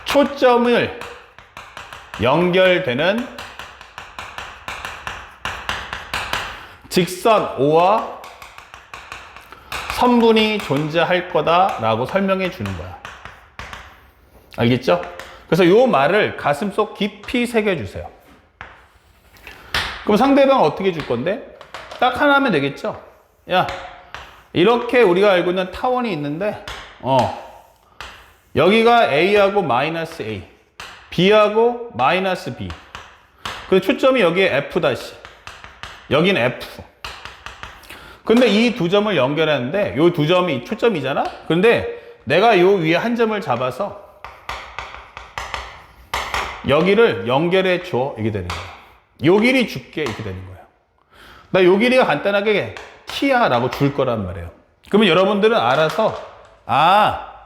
초점을 연결되는 직선 O와 선분이 존재할 거다라고 설명해 주는 거야. 알겠죠? 그래서 이 말을 가슴속 깊이 새겨주세요. 그럼 상대방은 어떻게 줄 건데? 딱 하나 하면 되겠죠? 야, 이렇게 우리가 알고 있는 타원이 있는데 여기가 A하고 마이너스 A, B하고 마이너스 B. 그리고 초점이 여기에 F 다시, 여긴 F. 근데 이 두 점을 연결하는데 이 두 점이 초점이잖아? 근데 내가 이 위에 한 점을 잡아서 여기를 연결해 줘. 이게 되는 거야. 요 길이 줄게. 이렇게 되는 거예요. 나 요 길이가 간단하게 T야 라고 줄 거란 말이에요. 그러면 여러분들은 알아서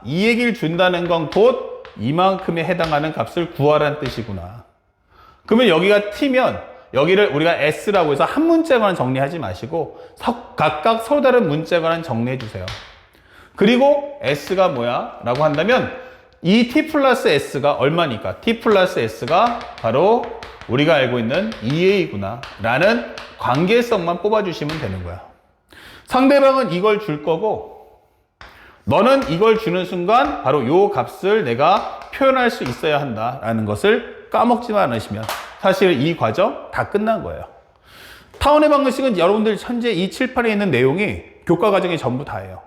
이 얘기를 준다는 건 곧 이만큼에 해당하는 값을 구하라는 뜻이구나. 그러면 여기가 T면 여기를 우리가 S라고 해서 한 문자에 관한 정리하지 마시고 각각 서로 다른 문자에 관한 정리해 주세요. 그리고 S가 뭐야? 라고 한다면 이 T 플러스 S가 얼마니까? T 플러스 S가 바로 우리가 알고 있는 2A구나 라는 관계성만 뽑아주시면 되는 거야. 상대방은 이걸 줄 거고 너는 이걸 주는 순간 바로 요 값을 내가 표현할 수 있어야 한다라는 것을 까먹지만 않으시면 사실 이 과정 다 끝난 거예요. 타원의 방정식은 여러분들 현재 이 7, 8에 있는 내용이 교과 과정이 전부 다예요.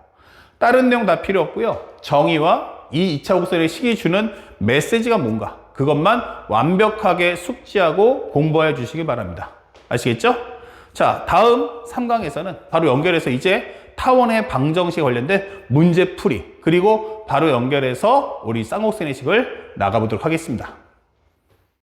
다른 내용 다 필요 없고요. 정의와 이 2차 곡선의 식이 주는 메시지가 뭔가 그것만 완벽하게 숙지하고 공부해 주시기 바랍니다. 아시겠죠? 자, 다음 3강에서는 바로 연결해서 이제 타원의 방정식에 관련된 문제풀이 그리고 바로 연결해서 우리 쌍곡선의 식을 나가보도록 하겠습니다.